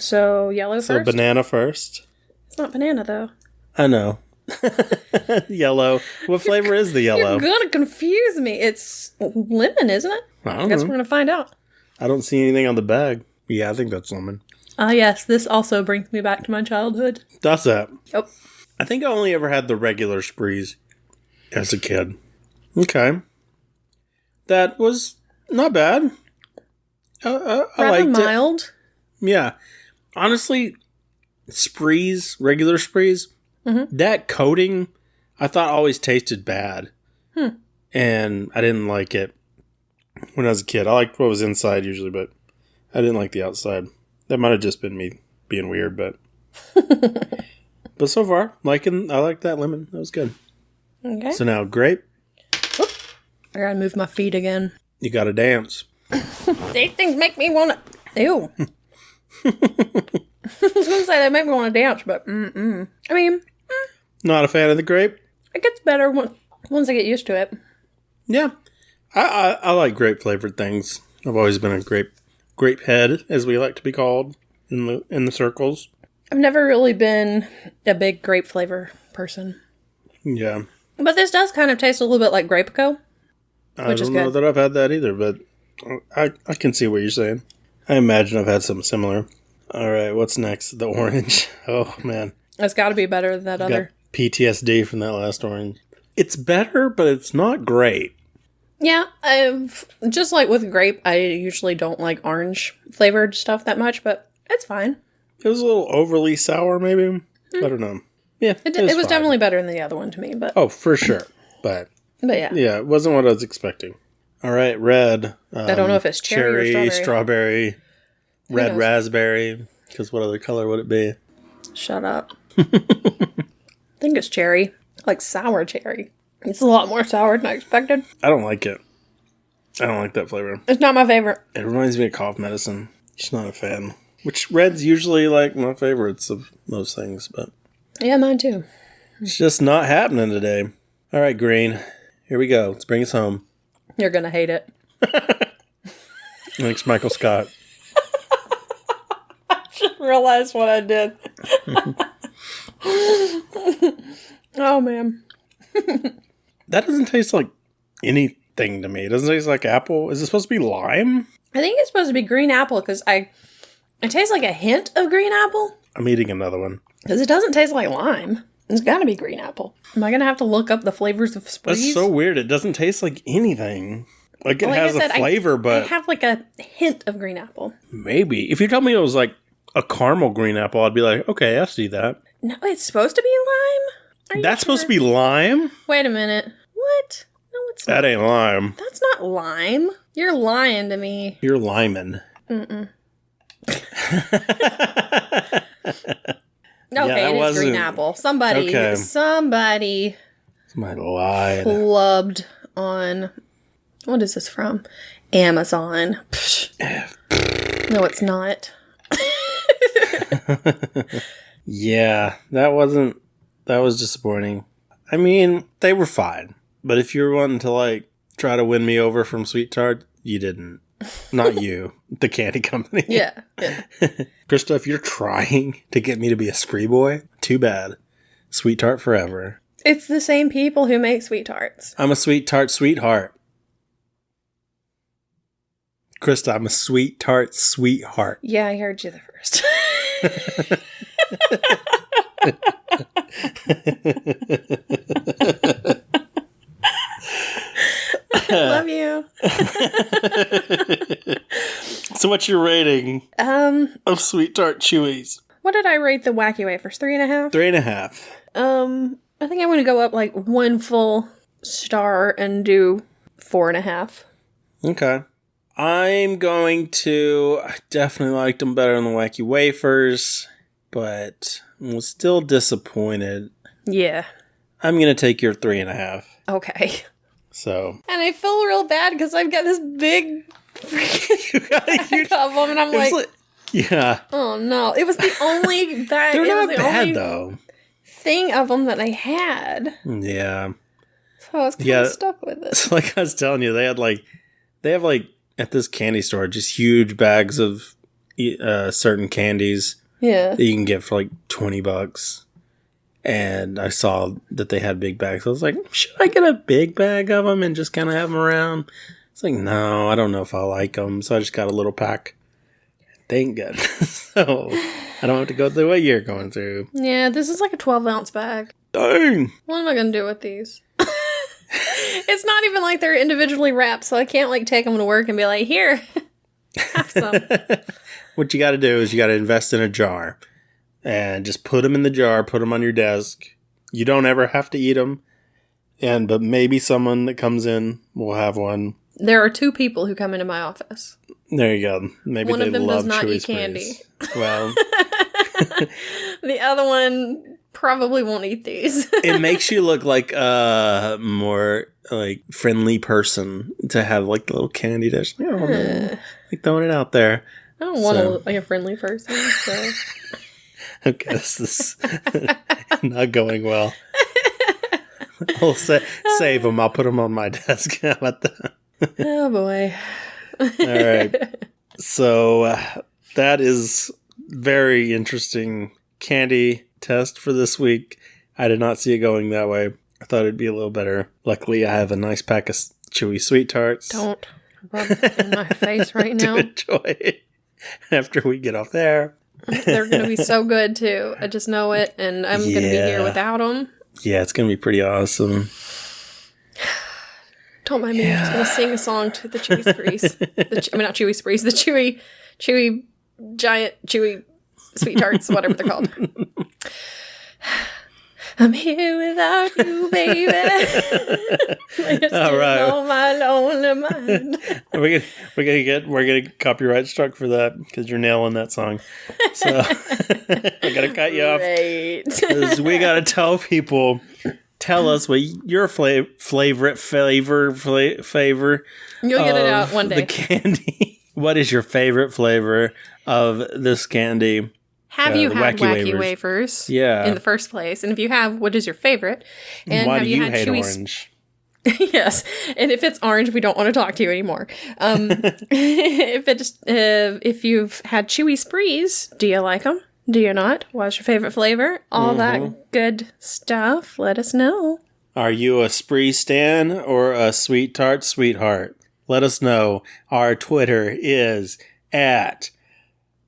So yellow first? So banana first. It's not banana, though. I know. Yellow. What flavor is the yellow? You're gonna confuse me. It's lemon, isn't it? I guess we're gonna find out. I don't see anything on the bag. Yeah, I think that's lemon. Yes. This also brings me back to my childhood. That's that. Yep. I think I only ever had the regular Sprees as a kid. Okay. That was not bad. I rather liked mild. It. Yeah. Honestly, Sprees, regular Sprees, that coating, I thought always tasted bad. And I didn't like it when I was a kid. I liked what was inside usually, but I didn't like the outside. That might have just been me being weird, but... But so far, I like that lemon. That was good. Okay. So now, grape. Oop. I gotta move my feet again. You gotta dance. These things make me wanna... Ew. I was gonna say they make me wanna dance, but I mean... Not a fan of the grape? It gets better once I get used to it. Yeah. I like grape-flavored things. I've always been a grape head, as we like to be called in the circles. I've never really been a big grape flavor person. Yeah. But this does kind of taste a little bit like Grape-Co, which is good. I don't know that I've had that either, but I can see what you're saying. I imagine I've had something similar. All right, what's next? The orange. Oh, man. It's got to be better than that other. Got PTSD from that last orange. It's better, but it's not great. Yeah, just like with grape, I usually don't like orange flavored stuff that much, but it's fine. It was a little overly sour, maybe. I don't know. Yeah, it was definitely better than the other one to me, but oh, for sure. But yeah, it wasn't what I was expecting. All right, red. I don't know if it's cherry or strawberry, red raspberry. Because what other color would it be? Shut up. I think it's cherry, like sour cherry. It's a lot more sour than I expected. I don't like it. I don't like that flavor. It's not my favorite. It reminds me of cough medicine. Just not a fan. Which red's usually like my favorites of most things, but yeah, mine too. It's just not happening today. All right, green. Here we go. Let's bring us home. You're gonna hate it. Thanks, Michael Scott. I just realized what I did. Oh man. That doesn't taste like anything to me. It doesn't taste like apple. Is it supposed to be lime? I think it's supposed to be green apple because it tastes like a hint of green apple. I'm eating another one. Because it doesn't taste like lime. It's got to be green apple. Am I going to have to look up the flavors of Sprees? That's so weird. It doesn't taste like anything. Like it has a flavor, but... I have like a hint of green apple. Maybe. If you told me it was like a caramel green apple, I'd be like, okay, I see that. No, it's supposed to be lime? That's supposed to be lime? Wait a minute. What? No, it's not. That ain't lime. That's not lime. You're lying to me. You're liming. Mm-mm. Yeah, okay, it is green apple. Somebody lied. flubbed on... What is this from? Amazon. No, it's not. Yeah, that was disappointing. I mean, they were fine. But if you're wanting to, like, try to win me over from Sweet Tart, you didn't. Not you. The candy company. Yeah. Krista, if you're trying to get me to be a Spree boy, too bad. Sweet Tart forever. It's the same people who make Sweet Tarts. I'm a Sweet Tart sweetheart. Krista, I'm a Sweet Tart sweetheart. Yeah, I heard you the first. Love you. So what's your rating of Sweet Tart Chewies? What did I rate the Wacky Wafers? 3.5? 3.5. I think I'm going to go up like 1 full star and do 4.5. Okay. I definitely liked them better than the Wacky Wafers, but was still disappointed. Yeah. I'm going to take your 3.5. Okay. So. And I feel real bad because I've got this big bag of them, and I'm like, yeah. Oh no. It was the only bag. They're not the bad, though. Thing of them that I had. Yeah. So I was kind of stuck with it. So like I was telling you, they have at this candy store, just huge bags of certain candies. Yeah. That you can get for like $20. And I saw that they had big bags. I was like, should I get a big bag of them and just kind of have them around? It's like, no, I don't know if I like them. So I just got a little pack. They ain't good. So I don't have to go through what you're going through. Yeah, this is like a 12-ounce bag. Dang. What am I going to do with these? It's not even like they're individually wrapped, so I can't like take them to work and be like, here, have some. What you got to do is you got to invest in a jar. And just put them in the jar, put them on your desk. You don't ever have to eat them. But maybe someone that comes in will have one. There are 2 people who come into my office. There you go. Maybe one they of them love does not Chewy eat candy. Sprees. Well, the other one probably won't eat these. It makes you look like a more like friendly person to have like the little candy dish. Oh, no. Like throwing it out there. I don't want to look like a friendly person. So. Okay, this is not going well. I'll save them. I'll put them on my desk. How about that? Oh, boy. All right. So that is very interesting candy test for this week. I did not see it going that way. I thought it'd be a little better. Luckily, I have a nice pack of Chewy Sweet Tarts. Don't rub it in my face right now. To enjoy it after we get off there. They're going to be so good, too. I just know it, and I'm going to be here without them. Yeah, it's going to be pretty awesome. Don't mind me. I'm just going to sing a song to the Chewy Sprees. Not Chewy Sprees. The Chewy Giant Chewy Sweet Tarts, whatever they're called. I'm here without you, baby. All right. On my lonely mind. We're gonna get copyright struck for that because you're nailing that song. So I gotta cut you off. Because we gotta tell people. Tell us what your favorite flavor. You'll get it out one day. The candy. What is your favorite flavor of this candy? Have you had Wacky Wafers? Yeah. In the first place? And if you have, what is your favorite? And why have do you had hate Chewy orange? Yes. And if it's orange, we don't want to talk to you anymore. If you've had Chewy Sprees, do you like them? Do you not? What's your favorite flavor? All that good stuff. Let us know. Are you a Spree stan or a sweet tart sweetheart? Let us know. Our Twitter is at...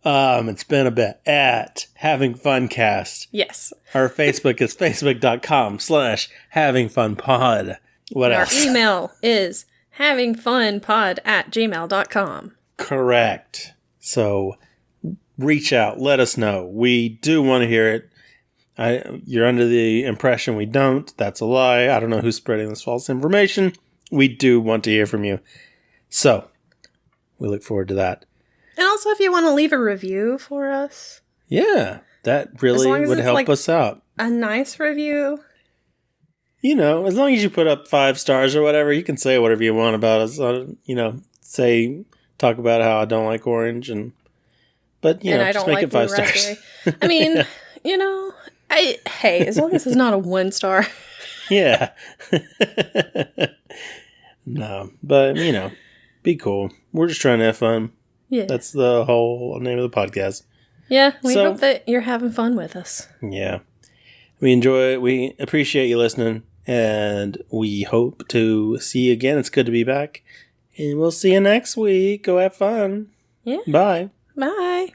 it's been a bit at Having Fun Cast. Yes. Our Facebook is facebook.com/havingfunpod. What else? Our email is havingfunpod@gmail.com. Correct. So reach out. Let us know. We do want to hear it. You're under the impression we don't. That's a lie. I don't know who's spreading this false information. We do want to hear from you. So we look forward to that. And also, if you want to leave a review for us. Yeah, that really would help us out. A nice review. You know, as long as you put up 5 stars or whatever, you can say whatever you want about us. Talk about how I don't like orange, but just make it 5 stars. I mean, as long as it's not a 1 star. Yeah. No, but be cool. We're just trying to have fun. Yeah. That's the whole name of the podcast. Yeah, we hope that you're having fun with us. Yeah. We enjoy it. We appreciate you listening. And we hope to see you again. It's good to be back. And we'll see you next week. Go have fun. Yeah. Bye. Bye.